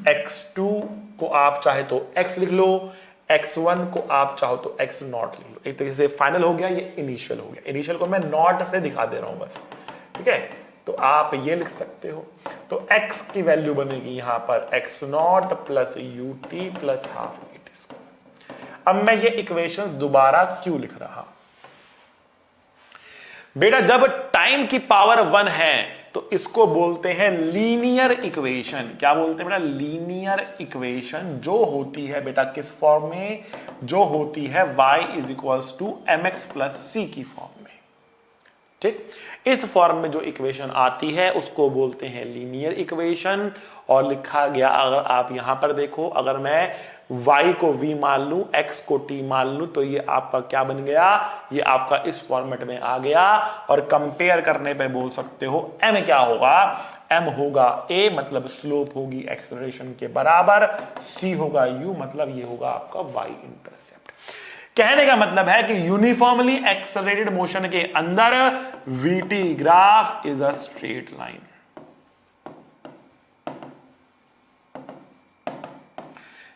x2 को आप चाहे तो x लिख लो, x1 को आप चाहो तो x नॉट लिख लो। एक तरीके से फाइनल हो गया, ये इनिशियल हो गया। इनिशियल को मैं नॉट से दिखा दे रहा हूं बस, ठीक है। तो आप ये लिख सकते हो, तो x की वैल्यू बनेगी यहां पर x not plus ut plus half at²। अब मैं ये इक्वेशंस दोबारा क्यों लिख रहा बेटा, जब टाइम की पावर 1 है तो इसको बोलते हैं लीनियर इक्वेशन। क्या बोलते हैं बेटा, लीनियर इक्वेशन, जो होती है बेटा किस फॉर्म में, जो होती है y is equals to mx plus c की फॉर्म में, ठीक। इस फॉर्म में जो इक्वेशन आती है उसको बोलते हैं लीनियर इक्वेशन। और लिखा गया, अगर आप यहां पर देखो, अगर मैं y को v मान लूं, x को t मान लूं, तो ये आपका क्या बन गया, ये आपका इस फॉर्मेट में आ गया। और कंपेयर करने पे बोल सकते हो m क्या होगा, m होगा a, मतलब स्लोप होगी एक्सेलरेशन के बराबर, c होगा u, मतलब ये होगा आपका y इंटरसेप्ट। कहने का मतलब है कि यूनिफॉर्मली एक्सेलरेटेड मोशन के अंदर vt graph is a straight line,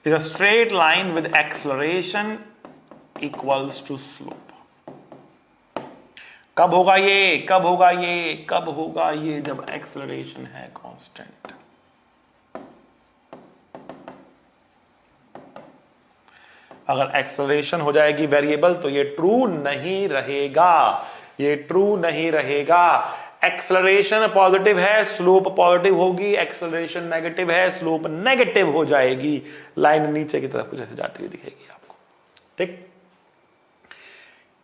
is a straight line with acceleration equals to slope। कब होगा ये, कब होगा ये, कब होगा ये, जब एक्सेलरेशन है कांस्टेंट। अगर एक्सेलरेशन हो जाएगी वेरिएबल तो ये ट्रू नहीं रहेगा, ये ट्रू नहीं रहेगा। एक्सेलरेशन पॉजिटिव है, स्लोप पॉजिटिव होगी, एक्सेलरेशन नेगेटिव है, स्लोप नेगेटिव हो जाएगी। लाइन नीचे की तरफ कुछ ऐसे जाती हुई दिखेगी आपको, ठीक।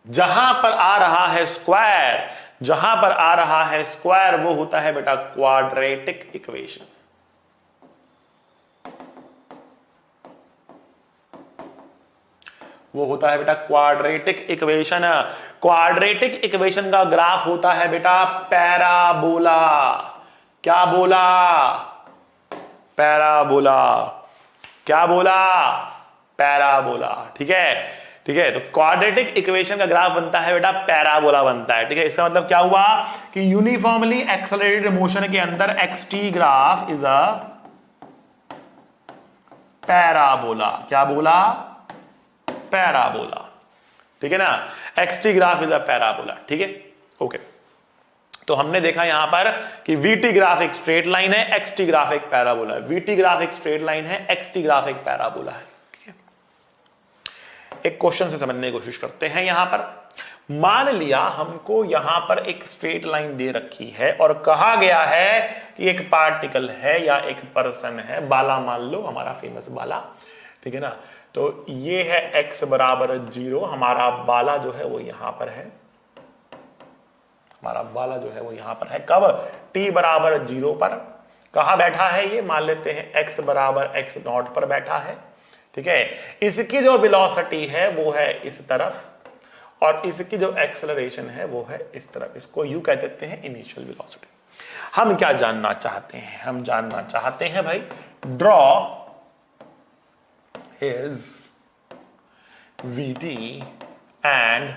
जहां पर आ रहा है स्क्वायर, जहां पर आ रहा है स्क्वायर, वो होता है बेटा क्वाड्रेटिक इक्वेशन। वो होता है बेटा क्वाड्रेटिक इक्वेशन। क्वाड्रेटिक इक्वेशन का ग्राफ होता है बेटा पैराबोला। क्या बोला, पैराबोला। क्या बोला, पैराबोला, ठीक है, ठीक है। तो क्वाड्रेटिक इक्वेशन का ग्राफ बनता है बेटा पैराबोला बनता है, ठीक है। इसका मतलब क्या हुआ कि यूनिफॉर्मली एक्सेलरेटेड मोशन के अंदर xt graph is a parabola. क्या बोला, पैराबोला, ठीक है ना। xt graph is a parabola, ठीक है, ओके। तो हमने देखा यहां पर कि vt ग्राफ एक स्ट्रेट लाइन है, xt ग्राफ एक पैराबोला है। vt ग्राफ एक स्ट्रेट लाइन है, xt ग्राफ एक पैराबोला है, ठीक है। एक क्वेश्चन से समझने की कोशिश करते हैं। यहां पर मान लिया हमको यहां पर एक स्ट्रेट लाइन दे रखी है और कहा गया है कि एक पार्टिकल है या एक पर्सन है, बाला मान लो, हमारा फेमस बाला, ठीक है ना। तो ये है x बराबर 0, हमारा बाला जो है वो यहां पर है, हमारा वाला जो है वो यहां पर है, कब, t बराबर 0 पर। कहां बैठा है ये, मान लेते हैं x बराबर x0 पर बैठा है, ठीक है। इसकी जो वेलोसिटी है वो है इस तरफ, और इसकी जो एक्सेलरेशन है वो है इस तरफ। इसको यू कह देते हैं इनिशियल वेलोसिटी। हम क्या जानना चाहते हैं, हम जानना चाहते हैं भाई, draw his VT and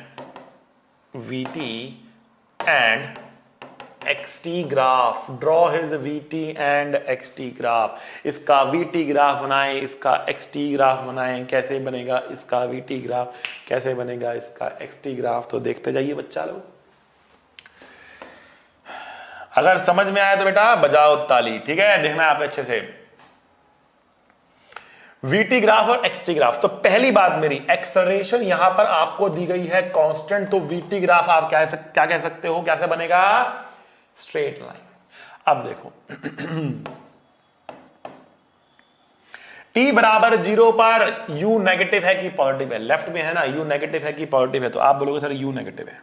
XT graph, draw his VT and XT graph. इसका VT ग्राफ बनाएं, इसका XT ग्राफ बनाएं, कैसे बनेगा इसका VT ग्राफ, कैसे बनेगा इसका XT ग्राफ, तो देखते जाइए बच्चा लोग। अगर समझ में आया तो बेटा बजाओ ताली, ठीक है, देखना आप अच्छे से। VT ग्राफ और XT ग्राफ, तो पहली बात मेरी, एक्सेलरेशन यहां पर आपको दी गई है कांस्टेंट, तो VT ग्राफ आप क्या कह सकते हो, कैसे बनेगा, स्ट्रेट लाइन। अब देखो t बराबर 0 पर u नेगेटिव है कि पॉजिटिव है, लेफ्ट में है ना, u नेगेटिव है कि पॉजिटिव है, तो आप बोलोगे सर u नेगेटिव है।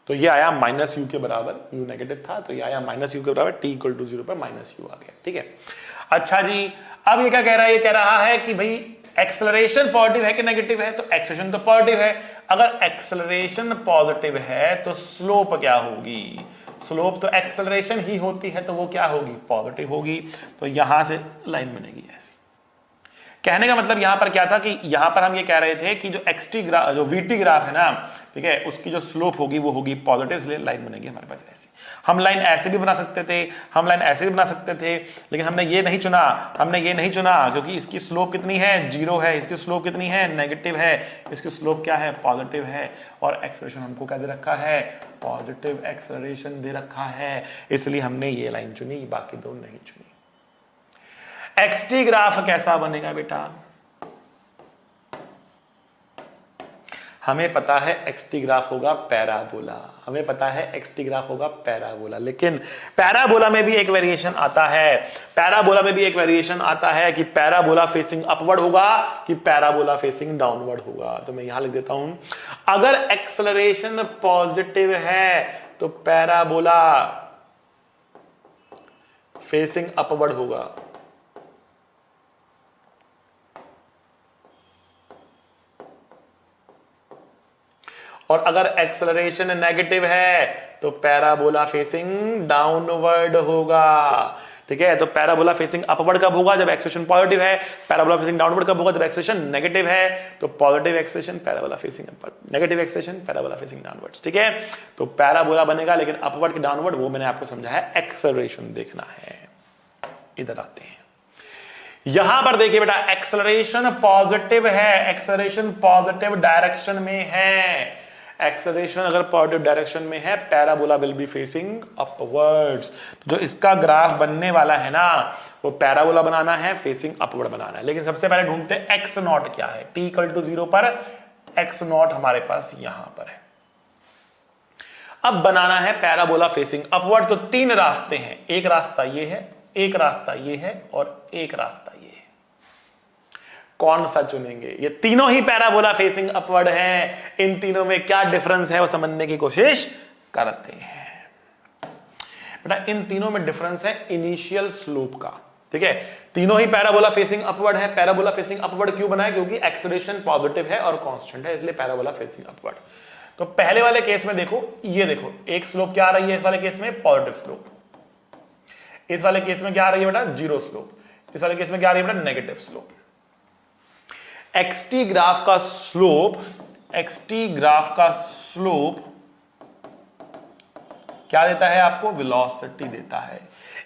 तो ये आया माइनस यू के बराबर, u नेगेटिव था तो ये आया माइनस यू के बराबर, t इक्वल टू 0 पर माइनस यू आ गया, ठीक है। अच्छा जी, अब ये क्या कह रहा है, ये कह रहा है कि भाई एक्सेलरेशन पॉजिटिव है कि नेगेटिव है, तो एक्सेलरेशन तो पॉजिटिव है। अगर एक्सेलरेशन पॉजिटिव है तो स्लोप क्या होगी, स्लोप तो एक्सेलरेशन ही होती है, तो वो क्या होगी, पॉजिटिव होगी। तो यहां से लाइन बनेगी ऐसी। कहने का मतलब यहां पर क्या था कि यहां पर हम ये कह रहे थे कि जो XT ग्राफ, जो VT ग्राफ है ना, ठीक है, उसकी जो स्लोप होगी वो होगी पॉजिटिव, इसलिए लाइन बनेगी हमारे पास ऐसी। हम लाइन ऐसे भी बना सकते थे, हम लाइन ऐसे भी बना सकते थे, लेकिन हमने ये नहीं चुना, हमने ये नहीं चुना क्योंकि इसकी स्लोप कितनी है, 0 है, इसकी स्लोप कितनी है, नेगेटिव है, इसकी स्लोप क्या है, पॉजिटिव है, और एक्सेलरेशन हमको क्या दे रखा है, पॉजिटिव एक्सेलरेशन दे रखा है, इसलिए हमने ये लाइन चुनी, बाकी दो नहीं चुनी। XT ग्राफ कैसा बनेगा बेटा, हमें पता है XT ग्राफ होगा पैराबोला, हमें पता है XT ग्राफ होगा पैराबोला, लेकिन पैराबोला में भी एक वेरिएशन आता है, पैराबोला में भी एक वेरिएशन आता है कि पैराबोला फेसिंग अपवर्ड होगा कि पैराबोला फेसिंग डाउनवर्ड होगा। तो मैं यहां लिख देता हूं, अगर एक्सेलरेशन पॉजिटिव है तो पैराबोला फेसिंग अपवर्ड होगा, और अगर एक्सेलरेशन नेगेटिव है तो पैराबोला फेसिंग डाउनवर्ड होगा, ठीक है। तो पैराबोला फेसिंग अपवर्ड कब होगा, जब एक्सेलरेशन पॉजिटिव है, पैराबोला फेसिंग डाउनवर्ड कब होगा, जब एक्सेलरेशन नेगेटिव है। तो positive acceleration parabola facing upward, negative acceleration parabola facing downwards, ठीक है। तो पैराबोला बनेगा, लेकिन अपवर्ड की डाउनवर्ड वो मैंने आपको समझाया, एक्सेलरेशन देखना है। इधर आते हैं, यहां पर देखिए बेटा, एक्सेलरेशन पॉजिटिव है, एक्सेलरेशन पॉजिटिव डायरेक्शन में है, एक्सेलरेशन अगर पॉजिटिव डायरेक्शन में है, parabola will be facing upwards. तो जो इसका ग्राफ बनने वाला है ना, वो पैराबोला बनाना है, फेसिंग अपवर्ड बनाना है। लेकिन सबसे पहले ढूंढते हैं एक्स नॉट क्या है, t इक्वल टू 0 पर एक्स नॉट हमारे पास यहां पर है। अब बनाना है पैराबोला फेसिंग अपवर्ड, तो तीन रास्ते हैं, एक रास्ता ये है, एक रास्ता ये है, और एक रास्ता ये है। कौन सा चुनेंगे, ये तीनों ही पैराबोला फेसिंग अपवर्ड हैं, इन तीनों में क्या डिफरेंस है वो समझने की कोशिश करते हैं। बेटा इन तीनों में डिफरेंस है इनिशियल स्लोप का, ठीक है। तीनों ही पैराबोला फेसिंग अपवर्ड है। पैराबोला फेसिंग अपवर्ड क्यों बना है, क्योंकि एक्सेलरेशन पॉजिटिव है और कांस्टेंट है, इसलिए पैराबोला फेसिंग अपवर्ड। तो पहले वाले केस में देखो, ये देखो एक स्लोप क्या आ रही है, इस वाले केस में पॉजिटिव स्लोप, इस वाले केस में क्या आ रही है बेटा, जीरो स्लोप, इस वाले केस में क्या आ रही है बेटा, नेगेटिव स्लोप। XT ग्राफ का स्लोप, XT ग्राफ का स्लोप क्या देता है आपको, वेलोसिटी देता है।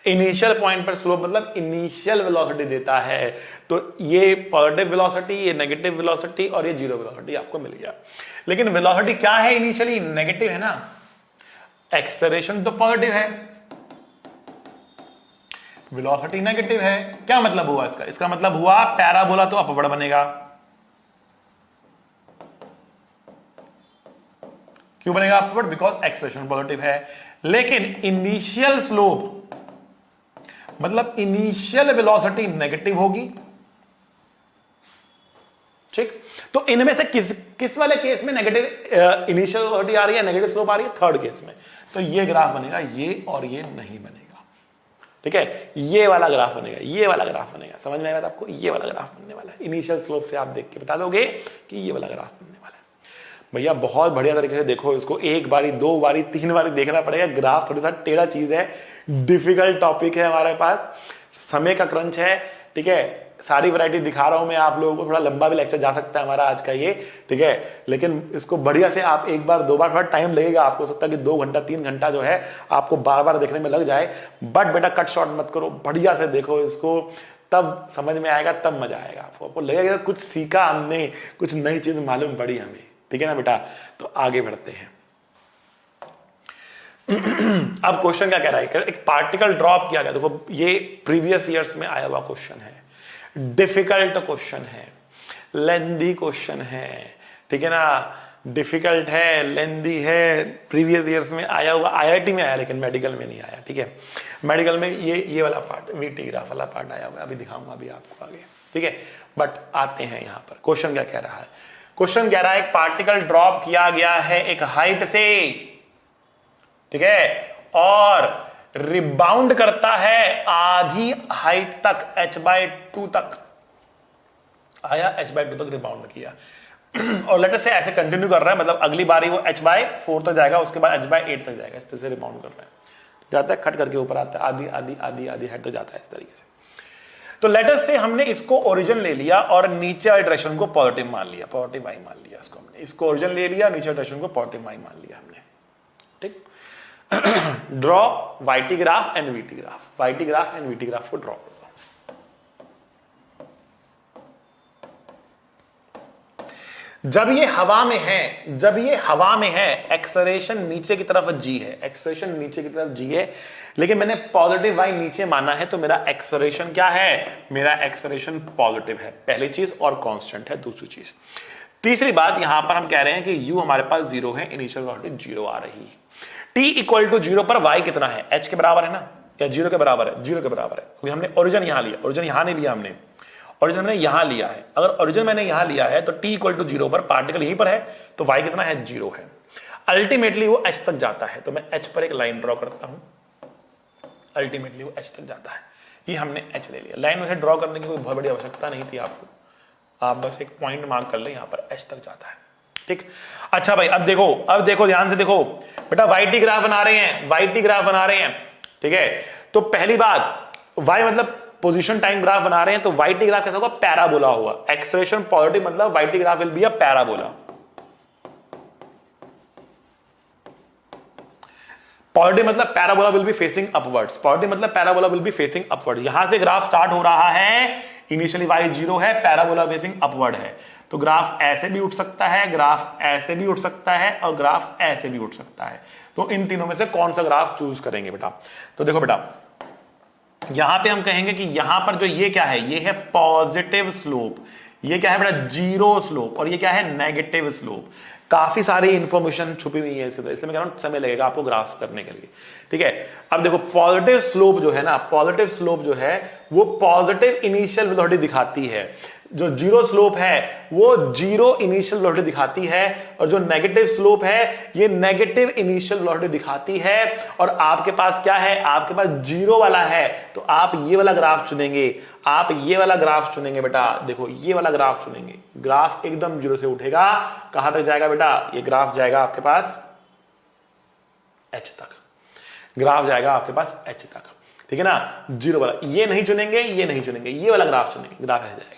इनिशियल पॉइंट पर स्लोप मतलब इनिशियल वेलोसिटी देता है। तो ये पॉजिटिव वेलोसिटी, ये नेगेटिव वेलोसिटी और ये जीरो वेलोसिटी आपको मिल गया। लेकिन वेलोसिटी क्या है, इनिशियली नेगेटिव है ना, एक्सेलरेशन तो पॉजिटिव है, वेलोसिटी नेगेटिव है। क्या मतलब हुआ इसका, इसका मतलब हुआ पैराबोला तो अपवर्ड बनेगा। क्यों बनेगा अपवर्ड, बिकॉज एक्सेलरेशन पॉजिटिव है। लेकिन इनिशियल स्लोप मतलब इनिशियल वेलोसिटी नेगेटिव होगी, ठीक, तो इनमें से किस वाले केस में नेगेटिव इनिशियल वेलोसिटी आ रही है, नेगेटिव स्लोप आ रही है? थर्ड केस में। तो ये ग्राफ बनेगा, ये और ये नहीं बनेगा। ठीक है, ये वाला ग्राफ बनेगा, ये वाला ग्राफ बनेगा। समझ में आएगा आपको? ये वाला ग्राफ बनने वाला है। इनिशियल स्लोप से आप देख के बता दोगे कि ये वाला ग्राफ बनने वाला है। भैया बहुत बढ़िया तरीके से देखो इसको, एक बारी, दो बारी, तीन बारी देखना पड़ेगा। ग्राफ थोड़ी सा टेढ़ा चीज है, डिफिकल्ट टॉपिक है हमारे पास, समय का क्रंच है। ठीक है, सारी वैरायटी दिखा रहा हूं मैं आप लोगों को, थोड़ा लंबा भी लेक्चर जा सकता है हमारा आज का ये। ठीक है, लेकिन इसको बढ़िया से आप एक बार, दो बार, थोड़ा टाइम लगेगा आपको, हो सकता है कि 2 घंटा 3 घंटा जो है आपको बार बार देखने में लग जाए। बट बेटा कट शॉर्ट मत करो, बढ़िया से देखो इसको, तब समझ में आएगा, तब मजा आएगा आपको लगेगा कुछ सीखा हमने, कुछ नई चीज मालूम पड़ी हमें। ठीक है ना बेटा, तो आगे बढ़ते हैं। अब क्वेश्चन क्या कह रहा है? एक पार्टिकल ड्रॉप किया गया। देखो ये प्रीवियस ईयर्स में आया हुआ क्वेश्चन है, डिफिकल्ट क्वेश्चन है, लेंदी क्वेश्चन है। ठीक है ना, डिफिकल्ट है, लेंदी है, प्रीवियस ईयर्स में आया हुआ, आईआईटी में आया लेकिन मेडिकल में नहीं आया। ठीक है, मेडिकल में ये वाला पार्ट, वीटी ग्राफ वाला पार्ट आया हुआ है, अभी दिखाऊंगा अभी आपको आगे। ठीक है, बट आते हैं यहां पर। क्वेश्चन क्या कह रहा है? क्वेश्चन कह रहा है एक पार्टिकल ड्रॉप किया गया है एक हाइट से, ठीक है, और रिबाउंड करता है आधी हाइट तक, h/2 तक आया, h/2 तक रिबाउंड किया, और लेटर से ऐसे कंटिन्यू कर रहा है, मतलब अगली बारी वो h/4 तक जाएगा, उसके बाद h/8 तक जाएगा, इस तरह से रिबाउंड कर रहा है, जाता है खट करके ऊपर आता है, आधी आधी आधी आधी हाइट तक जाता है इस तरीके से। तो लेटर से हमने इसको ओरिजिन ले लिया और नीचे वाले डायरेक्शन को पॉजिटिव मान लिया, पॉजिटिव y मान लिया इसको हमने, इसको ओरिजिन ले लिया, नीचे डायरेक्शन को पॉजिटिव y मान लिया हमने। ठीक, draw Y T graph and V T graph, Y T graph and V T graph को ड्रॉ करो। जब ये हवा में है, जब ये हवा में है, एक्सेलरेशन नीचे की तरफ g है, एक्सेलरेशन नीचे की तरफ g है, लेकिन मैंने पॉजिटिव y नीचे माना है, तो मेरा एक्सेलरेशन क्या है? मेरा एक्सेलरेशन पॉजिटिव है, पहली चीज, और कांस्टेंट है दूसरी चीज। तीसरी बात, यहां पर हम कह रहे हैं कि u हमारे पास 0 है, इनिशियल वेलोसिटी 0 आ रही है। t इक्वल टू 0 पर y कितना है? h के बराबर है ना, या 0 के बराबर है? 0 के बराबर है, क्योंकि हमने ओरिजिन यहां लिया, ओरिजिन यहां नहीं लिया हमने, ओरिजिन मैंने यहां लिया है। अगर ओरिजिन मैंने यहां लिया है तो t इक्वल टू 0 पर पार्टिकल यहीं पर है, तो y कितना है? 0 है। अल्टीमेटली वो h तक जाता है, तो मैं h पर एक लाइन ड्रॉ करता हूं, अल्टीमेटली वो h तक जाता है, ये हमने h ले लिया। लाइन में ड्रॉ करने की कोई बहुत बड़ी आवश्यकता नहीं थी आपको, आप बस एक पॉइंट मार्क कर ले, यहां पर h तक जाता है। ठीक, अच्छा भाई अब देखो ध्यान से देखो बेटा, वाईटी ग्राफ बना रहे हैं, वाईटी ग्राफ बना रहे हैं। ठीक है, तो पहली बात, y मतलब पोजीशन टाइम ग्राफ बना रहे हैं, तो वाईटी ग्राफ कैसा होगा? पैराबोला होगा। एक्सेलरेशन पॉजिटिव मतलब YT graph will be a parabola. Positive मतलब parabola will be facing upwards, positive मतलब parabola will be facing upward. यहां से ग्राफ स्टार्ट हो रहा है, इनिशियली y 0 है, पैराबोला फेसिंग अपवर्ड है, तो ग्राफ ऐसे भी उठ सकता है, ग्राफ ऐसे भी उठ सकता है, और ग्राफ ऐसे भी उठ सकता है। तो इन तीनों में से कौन सा ग्राफ चूज करेंगे बेटा? तो देखो बेटा, यहां पे हम कहेंगे कि यहां पर जो ये क्या है, ये है पॉजिटिव स्लोप, ये क्या है बेटा? 0 स्लोप, और ये क्या है? Negative slope. काफी सारी इंफॉर्मेशन छुपी हुई है इसके अंदर, इसलिए मैं कह रहा हूं समय लगेगा आपको ग्राफ करने के लिए। ठीक है, अब देखो पॉजिटिव स्लोप जो है ना, पॉजिटिव स्लोप जो है वो पॉजिटिव इनिशियल वेलोसिटी दिखाती है, जो 0 स्लोप है वो 0 इनिशियल वेलोसिटी दिखाती है, और जो नेगेटिव स्लोप है ये नेगेटिव इनिशियल वेलोसिटी दिखाती है। और आपके पास क्या है? आपके पास 0 वाला है, तो आप ये वाला ग्राफ चुनेंगे, आप ये वाला ग्राफ चुनेंगे बेटा। देखो ये वाला ग्राफ चुनेंगे, ग्राफ एकदम 0 से उठेगा, कहां तक जाएगा बेटा? ये ग्राफ जाएगा आपके पास h तक, ग्राफ जाएगा आपके पास h तक। ठीक है ना, 0 वाला ये नहीं चुनेंगे, ये नहीं चुनेंगे, ये वाला ग्राफ चुनेंगे, ग्राफ ऐसे जाएगा।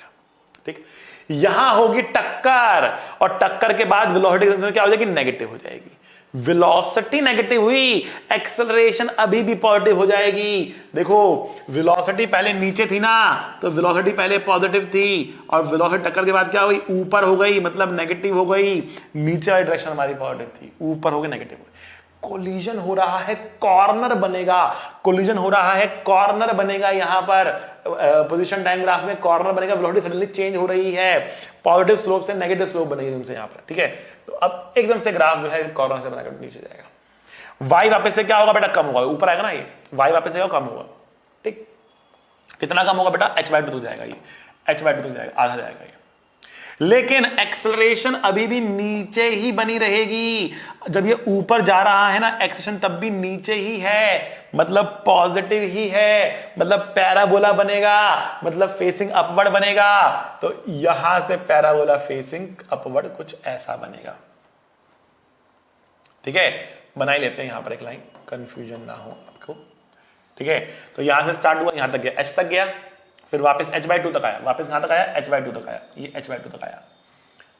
ठीक, यहां होगी टक्कर, और टक्कर के बाद वेलोसिटी क्या हो जाएगी? नेगेटिव हो जाएगी। वेलोसिटी नेगेटिव हुई, एक्सेलरेशन अभी भी पॉजिटिव हो जाएगी। देखो वेलोसिटी पहले नीचे थी ना, तो वेलोसिटी पहले पॉजिटिव थी, और वेलोसिटी टक्कर के बाद क्या हुई? ऊपर हो गई, मतलब नेगेटिव हो गई। नीचे वाली डायरेक्शन हमारी पॉजिटिव थी, ऊपर हो गई नेगेटिव हो गई। कोलिजन हो रहा है, कॉर्नर बनेगा, कोलिजन हो रहा है, कॉर्नर बनेगा, यहां पर पोजीशन टाइम ग्राफ में कॉर्नर बनेगा, वेलोसिटी सडनली चेंज हो रही है, पॉजिटिव स्लोप से नेगेटिव स्लोप बनेगी तुमसे यहां पर। ठीक है, तो अब एकदम से ग्राफ जो है कॉर्नर से बनाकर नीचे जाएगा। y वापस से क्या होगा बेटा? कम होगा, ऊपर आएगा ना ये, y वापस से कम होगा। ठीक, कितना कम होगा बेटा? h/2 जाएगा, ये h/2 जाएगा, आधा जाएगा ये। लेकिन एक्सेलरेशन अभी भी नीचे ही बनी रहेगी। जब ये ऊपर जा रहा है ना एक्सेलरेशन तब भी नीचे ही है, मतलब पॉजिटिव ही है, मतलब पैराबोला बनेगा, मतलब फेसिंग अपवर्ड बनेगा। तो यहां से पैराबोला फेसिंग अपवर्ड कुछ ऐसा बनेगा। ठीक है, बना ही लेते हैं यहां पर एक लाइन, कंफ्यूजन ना हो आपको। ठीक है, तो यहां से स्टार्ट हुआ, यहां तक गया, एच तक गया, फिर वापस h/2 तक आया, वापस कहां तक आया, h/2 तक आया, ये h/2 तक आया।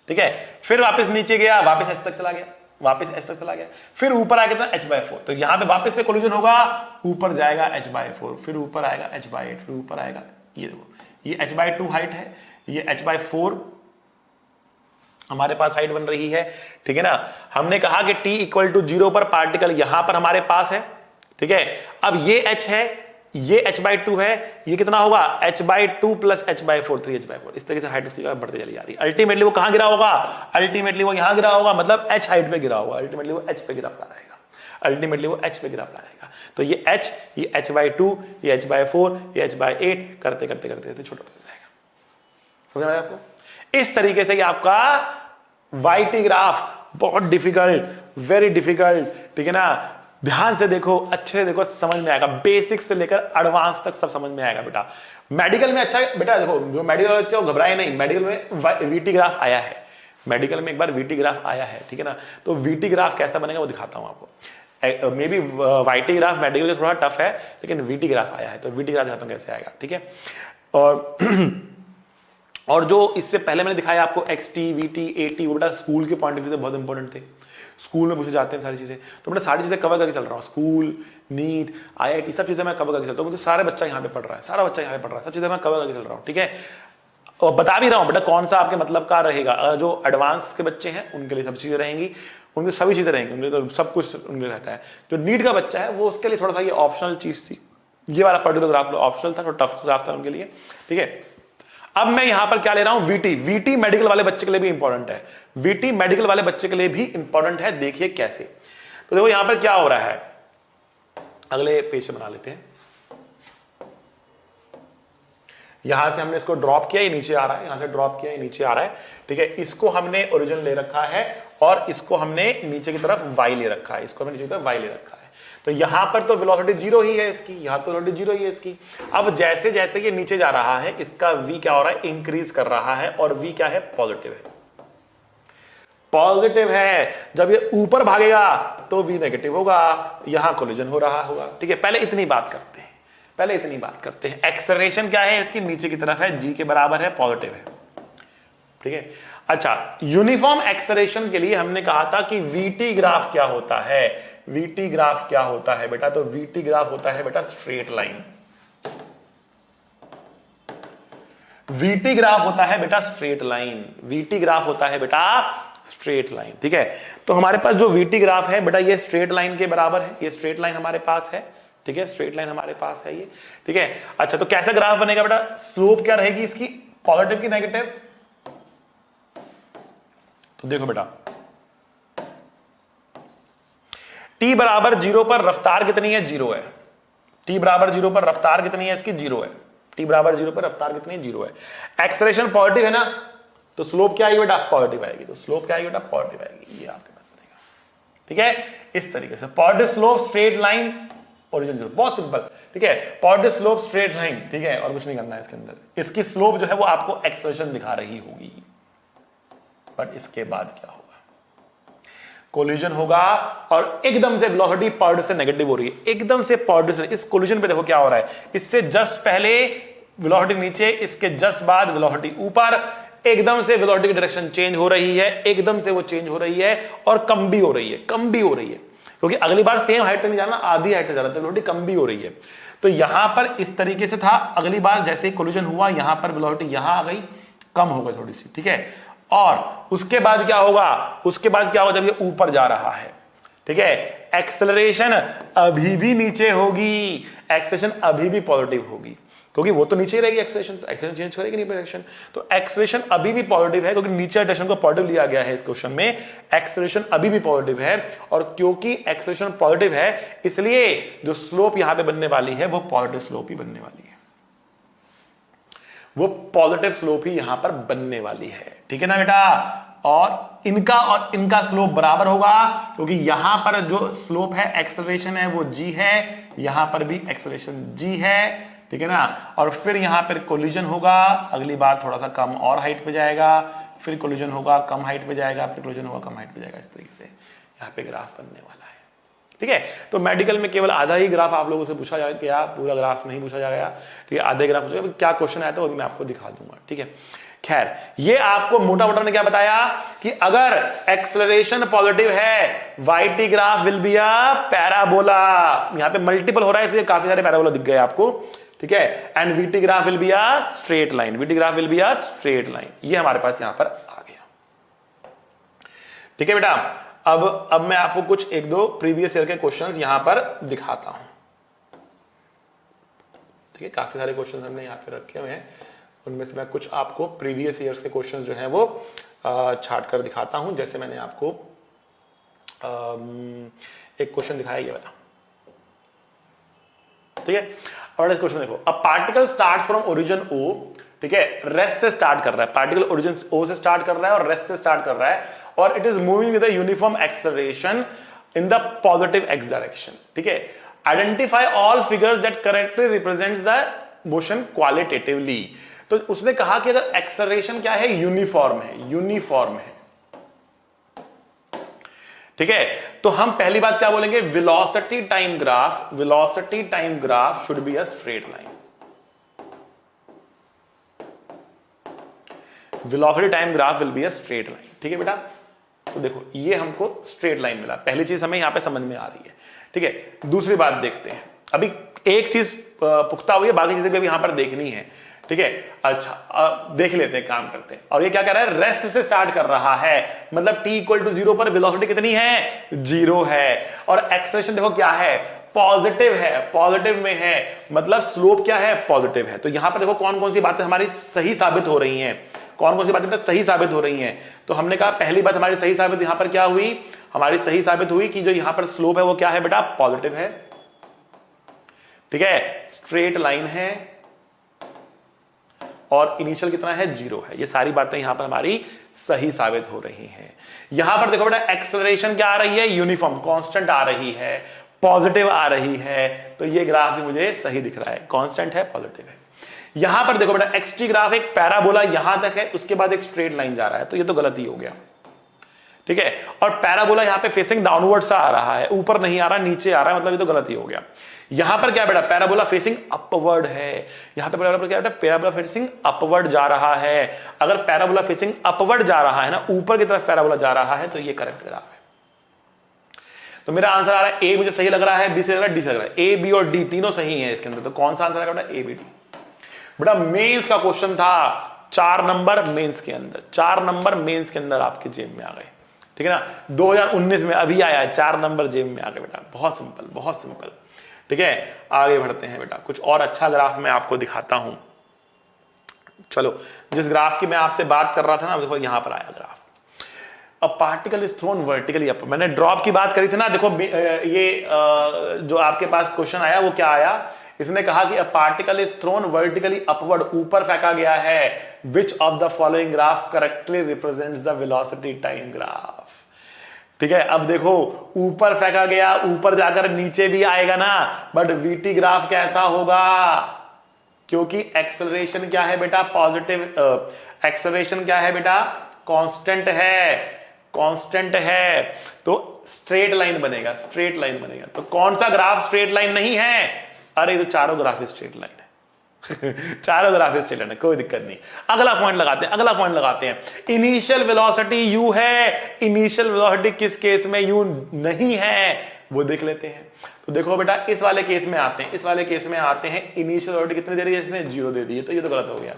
ठीक है, फिर वापस नीचे गया, वापस h तक चला गया, वापस h तक चला गया, फिर ऊपर आया कितना h/4। तो यहां पे वापस से कोलिजन होगा, ऊपर जाएगा h/4, फिर ऊपर आएगा h/8, फिर ऊपर आएगा, ये देखो ये h/2 हाइट है, ये h/4 हमारे पास हाइट बन रही है। ठीक है ना, हमने कहा कि t = 0 पर पार्टिकल यहां पर हमारे पास है। ठीक है, अब ये h है, ये h/2 है, ये कितना होगा h/2 + h/4, 3h/4। इस तरीके से हाइट इसकी बढ़ती चली जा रही है। अल्टीमेटली वो कहां गिरा होगा, अल्टीमेटली वो यहां गिरा होगा, मतलब h हाइट पे गिरा होगा, अल्टीमेटली वो h पे गिरा पड़ा रहेगा, अल्टीमेटली वो h पे गिरा पड़ा रहेगा। तो ये h, ये h/2, ये h/4, ये h/8 करते करते करते करते छोटा होता जाएगा। समझ में आया आपको? इस तरीके से ये आपका YT ग्राफ बहुत डिफिकल्ट, वेरी डिफिकल्ट, ठीक है ना। ध्यान से देखो, अच्छे से देखो, समझ में आएगा, बेसिक से लेकर एडवांस तक सब समझ में आएगा बेटा। मेडिकल में अच्छा बेटा देखो, जो मेडिकल बच्चे हो घबराए नहीं, मेडिकल में VT ग्राफ आया है, मेडिकल में एक बार VT ग्राफ आया है। ठीक है ना, तो VT ग्राफ कैसा बनेगा वो दिखाता हूं आपको। May be YT graph medical में थोड़ा टफ है, लेकिन VT ग्राफ आया है, तो VT ग्राफ दिखाता हूं कैसे आएगा। ठीक है, और जो इससे पहले मैंने दिखाया आपको XT, VT, AT, वो बेटा स्कूल के पॉइंट ऑफ व्यू से बहुत इंपॉर्टेंट थे, स्कूल में पूछे जाते हैं सारी चीजें। तो मैं सारी चीजें कवर करके चल रहा हूँ, स्कूल, नीट, IIT, सब चीजें मैं कवर करके चलता हूँ। मुझे सारे बच्चा यहाँ पे पढ़ रहा है, सारा बच्चा यहाँ पे पढ़ रहा है, सब चीजें मैं कवर करके चल रहा हूँ। ठीक है, और बता भी रहा हूँ बेटा कौन सा आपके मतलब का रहेगा। अगर जो एडवांस के बच्चे हैं उनके लिए सब चीजें रहेंगी, उनकी सभी चीजें रहेंगी, उनके तो सब कुछ उनके लिए रहता है। जो नीट का बच्चा है वो उसके लिए थोड़ा सा ये ऑप्शनल चीज थी, ये वाला पर्टिकुलर ग्राफ ऑप्शनल था, थोड़ा टफ ग्राफ था उनके लिए। ठीक है, अब मैं यहां पर क्या ले रहा हूं, VT मेडिकल वाले बच्चे के लिए भी इंपॉर्टेंट है, VT मेडिकल वाले बच्चे के लिए भी इंपॉर्टेंट है। देखिए कैसे, तो देखो यहां पर क्या हो रहा है, अगले पेज से बना लेते हैं। यहां से हमने इसको ड्रॉप किया, ये नीचे आ रहा है, यहां से ड्रॉप किया, ये नीचे आ रहा है। ठीक है, इसको हमने ओरिजिन ले रखा है और इसको हमने नीचे की तरफ y ले रखा है, इसको हमने नीचे की तरफ y ले रखा है। तो यहां पर तो वेलोसिटी 0 ही है इसकी, यहां तो वेलोसिटी 0 ही है इसकी। अब जैसे जैसे ये नीचे जा रहा है, इसका v क्या हो रहा है, इंक्रीज कर रहा है, और v क्या है, पॉजिटिव है, पॉजिटिव है। जब ये ऊपर भागेगा तो v नेगेटिव होगा, यहां कोलिजन हो रहा होगा। ठीक है, पहले इतनी बात करते हैं, पहले इतनी बात करते हैं। एक्सेलरेशन क्या है इसकी, नीचे की तरफ है, g के बराबर है, पॉजिटिव है। ठीक है, अच्छा, यूनिफॉर्म एक्सेलरेशन के लिए हमने कहा था कि VT ग्राफ क्या होता है, VT ग्राफ क्या होता है बेटा, तो VT ग्राफ होता है बेटा स्ट्रेट लाइन। VT ग्राफ होता है बेटा स्ट्रेट लाइन, VT ग्राफ होता है बेटा स्ट्रेट लाइन। ठीक है, तो हमारे पास जो VT ग्राफ है बेटा ये स्ट्रेट लाइन के बराबर है, ये स्ट्रेट लाइन हमारे पास है। ठीक है, स्ट्रेट लाइन हमारे पास है ये। ठीक है, अच्छा, तो कैसा ग्राफ बनेगा बेटा, स्लोप क्या रहेगी इसकी, पॉजिटिव की नेगेटिव। तो देखो बेटा, t बराबर 0 पर रफ्तार कितनी है, 0 है। t बराबर 0 पर रफ्तार कितनी है इसकी, 0 है। t बराबर 0 पर रफ्तार कितनी है, 0 है। एक्सेलरेशन पॉजिटिव है ना, तो स्लोप क्या आएगी बेटा, पॉजिटिव आएगी। तो स्लोप क्या आएगी बेटा, पॉजिटिव आएगी, ये आपके पास बनेगा। ठीक है, इस तरीके से positive slope straight line origin 0, बहुत सिंपल। ठीक है, पॉजिटिव स्लोप स्ट्रेट लाइन। ठीक है, और कुछ नहीं करना है इसके अंदर। इसकी स्लोप जो है वो आपको एक्सेलरेशन दिखा रही होगी, बट इसके बाद क्या होगा, कोलिजन होगा और एकदम से वेलोसिटी पॉजिटिव से नेगेटिव हो रही है, एकदम से पॉजिटिव से। इस कोलिजन पे देखो क्या हो रहा है, इससे जस्ट पहले वेलोसिटी नीचे, इसके जस्ट बाद वेलोसिटी ऊपर, एकदम से वेलोसिटी की डायरेक्शन चेंज हो रही है, एकदम से वो चेंज हो रही है, और कम भी हो रही है, कम भी हो रही है, क्योंकि अगली बार सेम हाइट पे नहीं जाना, आधी हाइट पे जा रहा था, वेलोसिटी कम भी हो रही है। तो यहां पर इस तरीके से था, अगली बार जैसे ही कोलिजन हुआ यहां पर वेलोसिटी यहां आ गई, कम हो गई थोड़ी सी। ठीक है, और उसके बाद क्या होगा, उसके बाद क्या होगा, जब ये ऊपर जा रहा है, ठीक है, एक्सेलरेशन अभी भी नीचे होगी, एक्सेलरेशन अभी भी पॉजिटिव होगी, क्योंकि वो तो नीचे ही रहेगी एक्सेलरेशन, तो एक्सेलरेशन चेंज करेगी नहीं डायरेक्शन। तो एक्सेलरेशन अभी भी पॉजिटिव है, क्योंकि नीचे डायरेक्शन को पॉजिटिव लिया गया है इस क्वेश्चन में, एक्सेलरेशन अभी भी पॉजिटिव है, और क्योंकि एक्सेलरेशन पॉजिटिव है इसलिए जो स्लोप यहां पे बनने वाली है वो पॉजिटिव स्लोप ही बनने वाली है, वो पॉजिटिव स्लोप ही यहां पर बनने वाली है। ठीक है ना बेटा, और इनका स्लोप बराबर होगा, क्योंकि यहां पर जो स्लोप है एक्सेलरेशन है वो g है, यहां पर भी एक्सेलरेशन g है, ठीक है ना। और फिर यहां पर कोलिजन होगा, अगली बार थोड़ा सा कम और हाइट पे जाएगा, फिर कोलिजन होगा कम हाइट पे जाएगा, फिर कोलिजन होगा कम हाइट पे जाएगा, इस तरीके से यहाँ पे ग्राफ बनने वाला है। ठीक है, तो मेडिकल में केवल आधा ही ग्राफ आप लोगों से पूछा गया, पूरा ग्राफ नहीं पूछा जाएगा। ठीक है, आधे ग्राफ पूछा, क्या क्वेश्चन आया था वो भी मैं आपको दिखा दूंगा। ठीक है, खैर ये आपको मोटा मोटा ने क्या बताया कि अगर एक्सेलरेशन पॉजिटिव है, Y T graph will be a parabola. यहां पे मल्टीपल हो रहा है इसलिए काफी सारे पैराबोला दिख गए आपको। ठीक है, and V T graph will be a straight line, VT graph will be a straight line. ये हमारे पास यहां पर आ गया। ठीक है बेटा, अब मैं आपको कुछ एक दो प्रीवियस ईयर के क्वेश्चंस यहां पर दिखाता हूं। ठीक है, काफी सारे क्वेश्चंस हमने यहां पे रखे हुए हैं, उनमें से मैं कुछ आपको प्रीवियस ईयर्स के क्वेश्चंस जो हैं वो छाट कर दिखाता हूं। जैसे मैंने आपको एक क्वेश्चन दिखाया ये वाला। ठीक है, और इस क्वेश्चन देखो, a particle start from origin O, ठीक है, रेस्ट से स्टार्ट कर रहा है, पार्टिकल ओरिजिन ओ से स्टार्ट कर रहा है और रेस्ट से स्टार्ट कर रहा है, और it is moving with a uniform acceleration in the positive x direction. ठीक है, identify all figures that correctly represents the motion qualitatively. तो उसने कहा कि अगर एक्सेलरेशन क्या है, यूनिफॉर्म है, यूनिफॉर्म है। ठीक है, तो हम पहली बात क्या बोलेंगे, velocity time graph, velocity time graph should be a straight line. Velocity time graph will be a straight line. ठीक है बेटा, तो देखो ये हमको स्ट्रेट लाइन मिला, पहली चीज हमें यहां पे समझ में आ रही है। ठीक है, दूसरी बात देखते हैं, अभी एक चीज पुख्ता हुई है, बाकी चीजें भी यहां पर देखनी है। ठीक है, अच्छा देख लेते हैं, काम करते हैं। और ये क्या कर रहा है, रेस्ट से स्टार्ट कर रहा है, मतलब t इक्वल टू 0 पर वेलोसिटी कितनी है, 0 है, और एक्सेलरेशन देखो क्या है, पॉजिटिव है, पॉजिटिव में है, मतलब स्लोप क्या है, पॉजिटिव है। तो यहां पर देखो कौन कौन सी बातें हमारी सही साबित हो रही हैं, कौन कौन सी बातें सही साबित हो रही हैं। तो हमने कहा पहली बात हमारी सही साबित यहां पर क्या हुई, हमारी सही साबित हुई कि जो यहां पर स्लोप है वो क्या है बेटा, पॉजिटिव है। ठीक है, स्ट्रेट लाइन है, और इनिशियल कितना है, 0 है। ये सारी बातें यहां पर हमारी सही साबित हो रही हैं। यहां पर देखो बेटा एक्सेलरेशन क्या आ रही है, यूनिफॉर्म कांस्टेंट आ रही है, पॉजिटिव आ रही है, तो ये ग्राफ भी मुझे सही दिख रहा है, कांस्टेंट है, पॉजिटिव है। यहां पर देखो बेटा एक्सटी ग्राफ एक पैराबोला यहां तक है, उसके बाद एक स्ट्रेट लाइन जा रहा है, तो ये तो गलत ही हो गया। ठीक है, और पैराबोला यहां पे फेसिंग डाउनवर्ड सा आ रहा है, ऊपर नहीं आ रहा, नीचे आ रहा है, मतलब ये तो गलत ही हो गया। यहां पर क्या बेटा, पैराबोला फेसिंग अपवर्ड है, यहां पे पैराबोला क्या बेटा, पैराबोला फेसिंग अपवर्ड जा रहा है। अगर पैराबोला फेसिंग अपवर्ड जा रहा है ना, ऊपर की तरफ पैराबोला जा रहा है, तो ये करेक्ट ग्राफ है। तो मेरा आंसर आ रहा है ए मुझे सही लग रहा है, बी सही लग रहा है, डी सही लग रहा है, ए बी और डी तीनों सही है इसके अंदर। तो कौन सा आंसर आएगा बेटा, ए बी डी। बेटा मेंस का क्वेश्चन था, 4 नंबर मेंस के अंदर, 4 नंबर मेंस के अंदर आपके जेब में आ गए। ठीक है ना, 2019 में अभी आया है, 4 नंबर जेब में आ गए बेटा, बहुत सिंपल, बहुत सिंपल। ठीक है, आगे बढ़ते हैं बेटा, कुछ और अच्छा ग्राफ मैं आपको दिखाता हूं। चलो, जिस ग्राफ की मैं आपसे बात कर रहा था ना, देखो यहां पर आया graph, a particle is thrown vertically up. मैंने ड्रॉप की बात करी थी ना, देखो ये जो आपके पास क्वेश्चन आया वो क्या आया, इसने कहा कि a particle is thrown vertically upward, ऊपर फेंका गया है, which of the following graph correctly represents the velocity time graph. ठीक है, अब देखो ऊपर फेंका गया, ऊपर जाकर नीचे भी आएगा ना, बट वीटी ग्राफ कैसा होगा, क्योंकि एक्सेलरेशन क्या है बेटा, पॉजिटिव, एक्सेलरेशन क्या है बेटा, कांस्टेंट है, कांस्टेंट है, तो स्ट्रेट लाइन बनेगा, स्ट्रेट लाइन बनेगा। तो कौन सा ग्राफ स्ट्रेट लाइन नहीं है, अरे तो चारों ग्राफ स्ट्रेट लाइन है चारों ग्राफ स्ट्रेट लाइन है, कोई दिक्कत नहीं। अगला पॉइंट लगाते हैं, अगला पॉइंट लगाते हैं, इनिशियल वेलोसिटी u है, इनिशियल वेलोसिटी किस केस में u नहीं है वो देख लेते हैं। तो देखो बेटा इस वाले केस में आते हैं, इस वाले केस में आते हैं, इनिशियल वेलोसिटी कितनी दे रही है, इसने 0 दे दी है, तो ये तो गलत हो गया,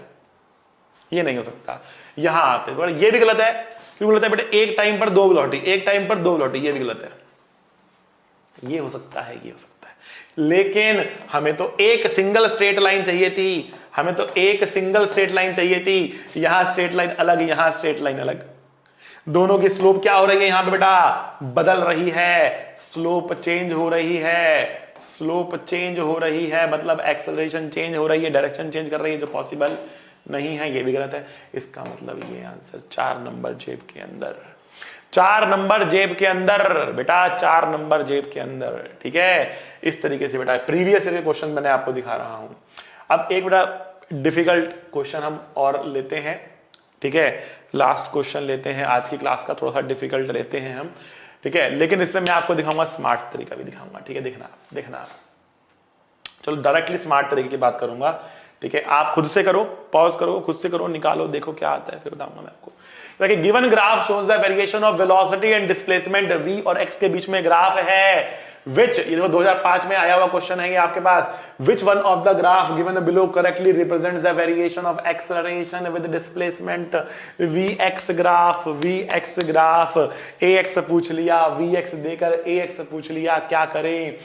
ये नहीं हो सकता। यहां आते हैं, ये भी गलत है, क्यों गलत है बेटा, एक टाइम पर 2 वेलोसिटी, एक टाइम पर 2 वेलोसिटी, ये भी गलत है। ये हो सकता है, ये हो सकता है, लेकिन हमें तो एक सिंगल स्ट्रेट लाइन चाहिए थी, हमें तो एक सिंगल स्ट्रेट लाइन चाहिए थी। यहां स्ट्रेट लाइन अलग, यहां स्ट्रेट लाइन अलग, दोनों की स्लोप क्या हो रही है यहां पे बेटा, बदल रही है, स्लोप चेंज हो रही है, स्लोप चेंज हो रही है, मतलब एक्सेलरेशन चेंज हो रही है, डायरेक्शन चेंज कर रही है, जो पॉसिबल नहीं है, ये भी गलत है। इसका मतलब ये आंसर 4 नंबर जेब के अंदर, 4 नंबर जेब के अंदर बेटा, 4 नंबर जेब के अंदर। ठीक है, इस तरीके से बेटा प्रीवियस ईयर के क्वेश्चन मैंने आपको दिखा रहा हूं। अब एक बेटा डिफिकल्ट क्वेश्चन हम और लेते हैं। ठीक है, लास्ट क्वेश्चन लेते हैं आज की क्लास का, थोड़ा सा डिफिकल्ट लेते हैं हम। ठीक है, लेकिन इसमें मैं आपको दिखाऊंगा स्मार्ट तरीका भी दिखाऊंगा। ठीक है, देखना चलो डायरेक्टली स्मार्ट तरीके की बात करूंगा। ठीक है, आप खुद से करो, पॉज करो, खुद से करो, निकालो, देखो क्या आता है, फिर बताऊंगा मैं आपको। देखिए, given graph shows the variation of velocity and displacement, v और x के बीच में ग्राफ है। विच, ये देखो 2005 में आया हुआ क्वेश्चन है ये आपके पास। Which one of the graph given below correctly represents the variation of acceleration with displacement. vx graph, ax पूछ लिया, vx देकर ax पूछ लिया, क्या करें?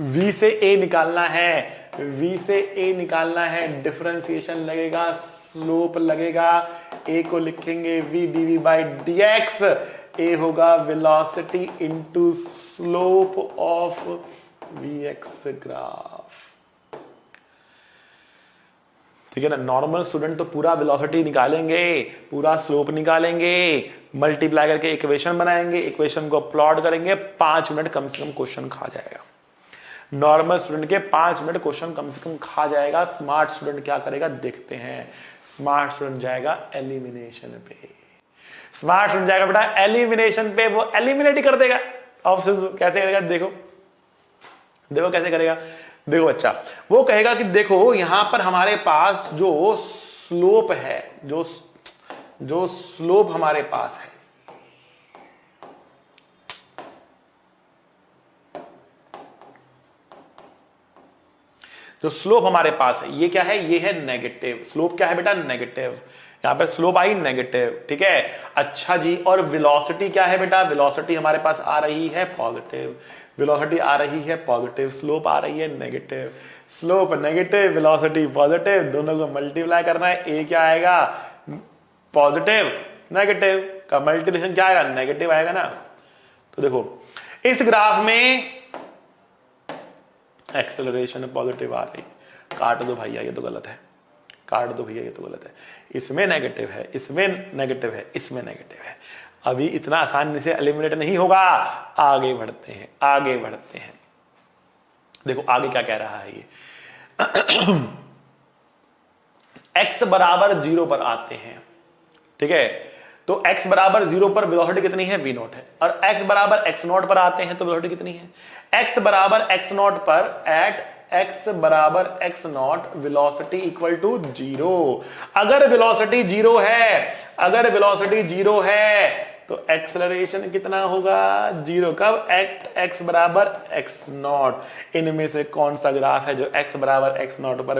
v से a निकालना है, v से a निकालना है, डिफरेंशिएशन लगेगा, स्लोप लगेगा, a को लिखेंगे v dv by dx, a होगा velocity into slope of vx graph. ठीक है ना, नॉर्मल स्टूडेंट तो पूरा वेलोसिटी निकालेंगे, पूरा स्लोप निकालेंगे, मल्टीप्लाई करके इक्वेशन बनाएंगे, इक्वेशन को प्लॉट करेंगे, 5 मिनट कम से कम क्वेश्चन खा जाएगा। नॉर्मल स्टूडेंट के 5 मिनट क्वेश्चन कम से कम खा जाएगा। स्मार्ट स्टूडेंट क्या करेगा देखते हैं। स्मार्ट स्टूडेंट जाएगा एलिमिनेशन पे, स्मार्ट स्टूडेंट जाएगा बेटा एलिमिनेशन पे, वो एलिमिनेट ही कर देगा। ऑप्शन कैसे करेगा देखो, देखो कैसे करेगा। देखो बच्चा, वो कहेगा कि देखो यहां पर हमारे पास जो स्लोप है, जो स्लोप हमारे पास है, जो स्लोप हमारे पास है ये क्या है? ये है नेगेटिव। स्लोप क्या है बेटा? नेगेटिव। यहां पर स्लोप आई नेगेटिव। ठीक है, अच्छा जी, और वेलोसिटी क्या है बेटा? वेलोसिटी हमारे पास आ रही है पॉजिटिव, वेलोसिटी आ रही है पॉजिटिव, स्लोप आ रही है negative. Slope negative, velocity positive, दोनों को मल्टीप्लाई करना है। ए क्या आएगा? पॉजिटिव, नेगेटिव का मल्टीप्लिकेशन क्या आएगा? नेगेटिव आएगा ना। तो देखो इस ग्राफ में एक्सेलरेशन पॉजिटिव आ रही, काट दो भैया ये तो गलत है, काट दो भैया ये तो गलत है। इसमें नेगेटिव है, इसमें नेगेटिव है, इसमें नेगेटिव है। अभी इतना आसानी से एलिमिनेट नहीं होगा, आगे बढ़ते हैं, आगे बढ़ते हैं। देखो आगे क्या कह रहा है ये। x बराबर 0 पर आते हैं। ठीक है, तो x बराबर 0 पर वेलोसिटी कितनी है? v नॉट है। और x बराबर x नॉट पर आते हैं तो वेलोसिटी कितनी है? x बराबर x नॉट पर एट x बराबर x nought velocity equal to 0। अगर वेलोसिटी 0 है, अगर वेलोसिटी 0 है तो एक्सेलरेशन कितना होगा? 0। कब? एट x बराबर x नॉट। इनमें से कौन सा ग्राफ है जो x बराबर x नॉट पर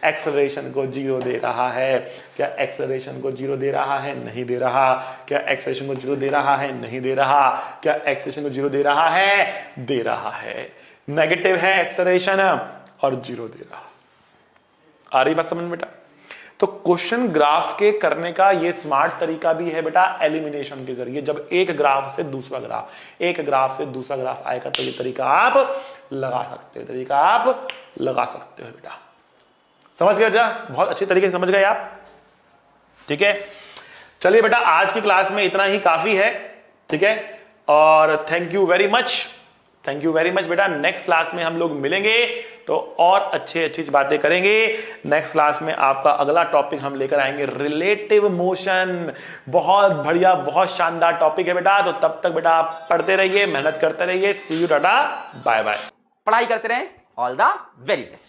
एक्सेलरेशन को 0 दे रहा है? क्या एक्सेलरेशन को 0 दे रहा है? नहीं दे रहा। क्या एक्सेलरेशन को 0 दे रहा है? नहीं दे रहा। क्या एक्सेलरेशन को 0 दे रहा है? दे रहा है। नेगेटिव है एक्सेलरेशन और 0 दे रहा। आ रही बात समझ में बेटा? तो क्वेश्चन ग्राफ के करने का ये स्मार्ट तरीका भी है बेटा एलिमिनेशन के जरिए। जब एक ग्राफ से दूसरा ग्राफ, एक ग्राफ से दूसरा ग्राफ आएगा तो ये तरीका आप लगा सकते हो, तरीका आप लगा सकते हो बेटा। समझ गए बेटा? बहुत अच्छी तरीके से समझ गए आप। ठीक है, चलिए बेटा आज की क्लास में इतना ही काफी है। ठीक है, और thank you very much, thank you very much बेटा। नेक्स्ट क्लास में हम लोग मिलेंगे तो और अच्छी बातें करेंगे। नेक्स्ट क्लास में आपका अगला टॉपिक हम लेकर आएंगे रिलेटिव मोशन। बहुत बढ़िया, बहुत शानदार टॉपिक है बेटा। तो तब तक बेटा आप पढ़ते रहिए, मेहनत करते रहिए। सी यू, टाटा, बाय बाय। पढ़ाई करते रहें। All the very best.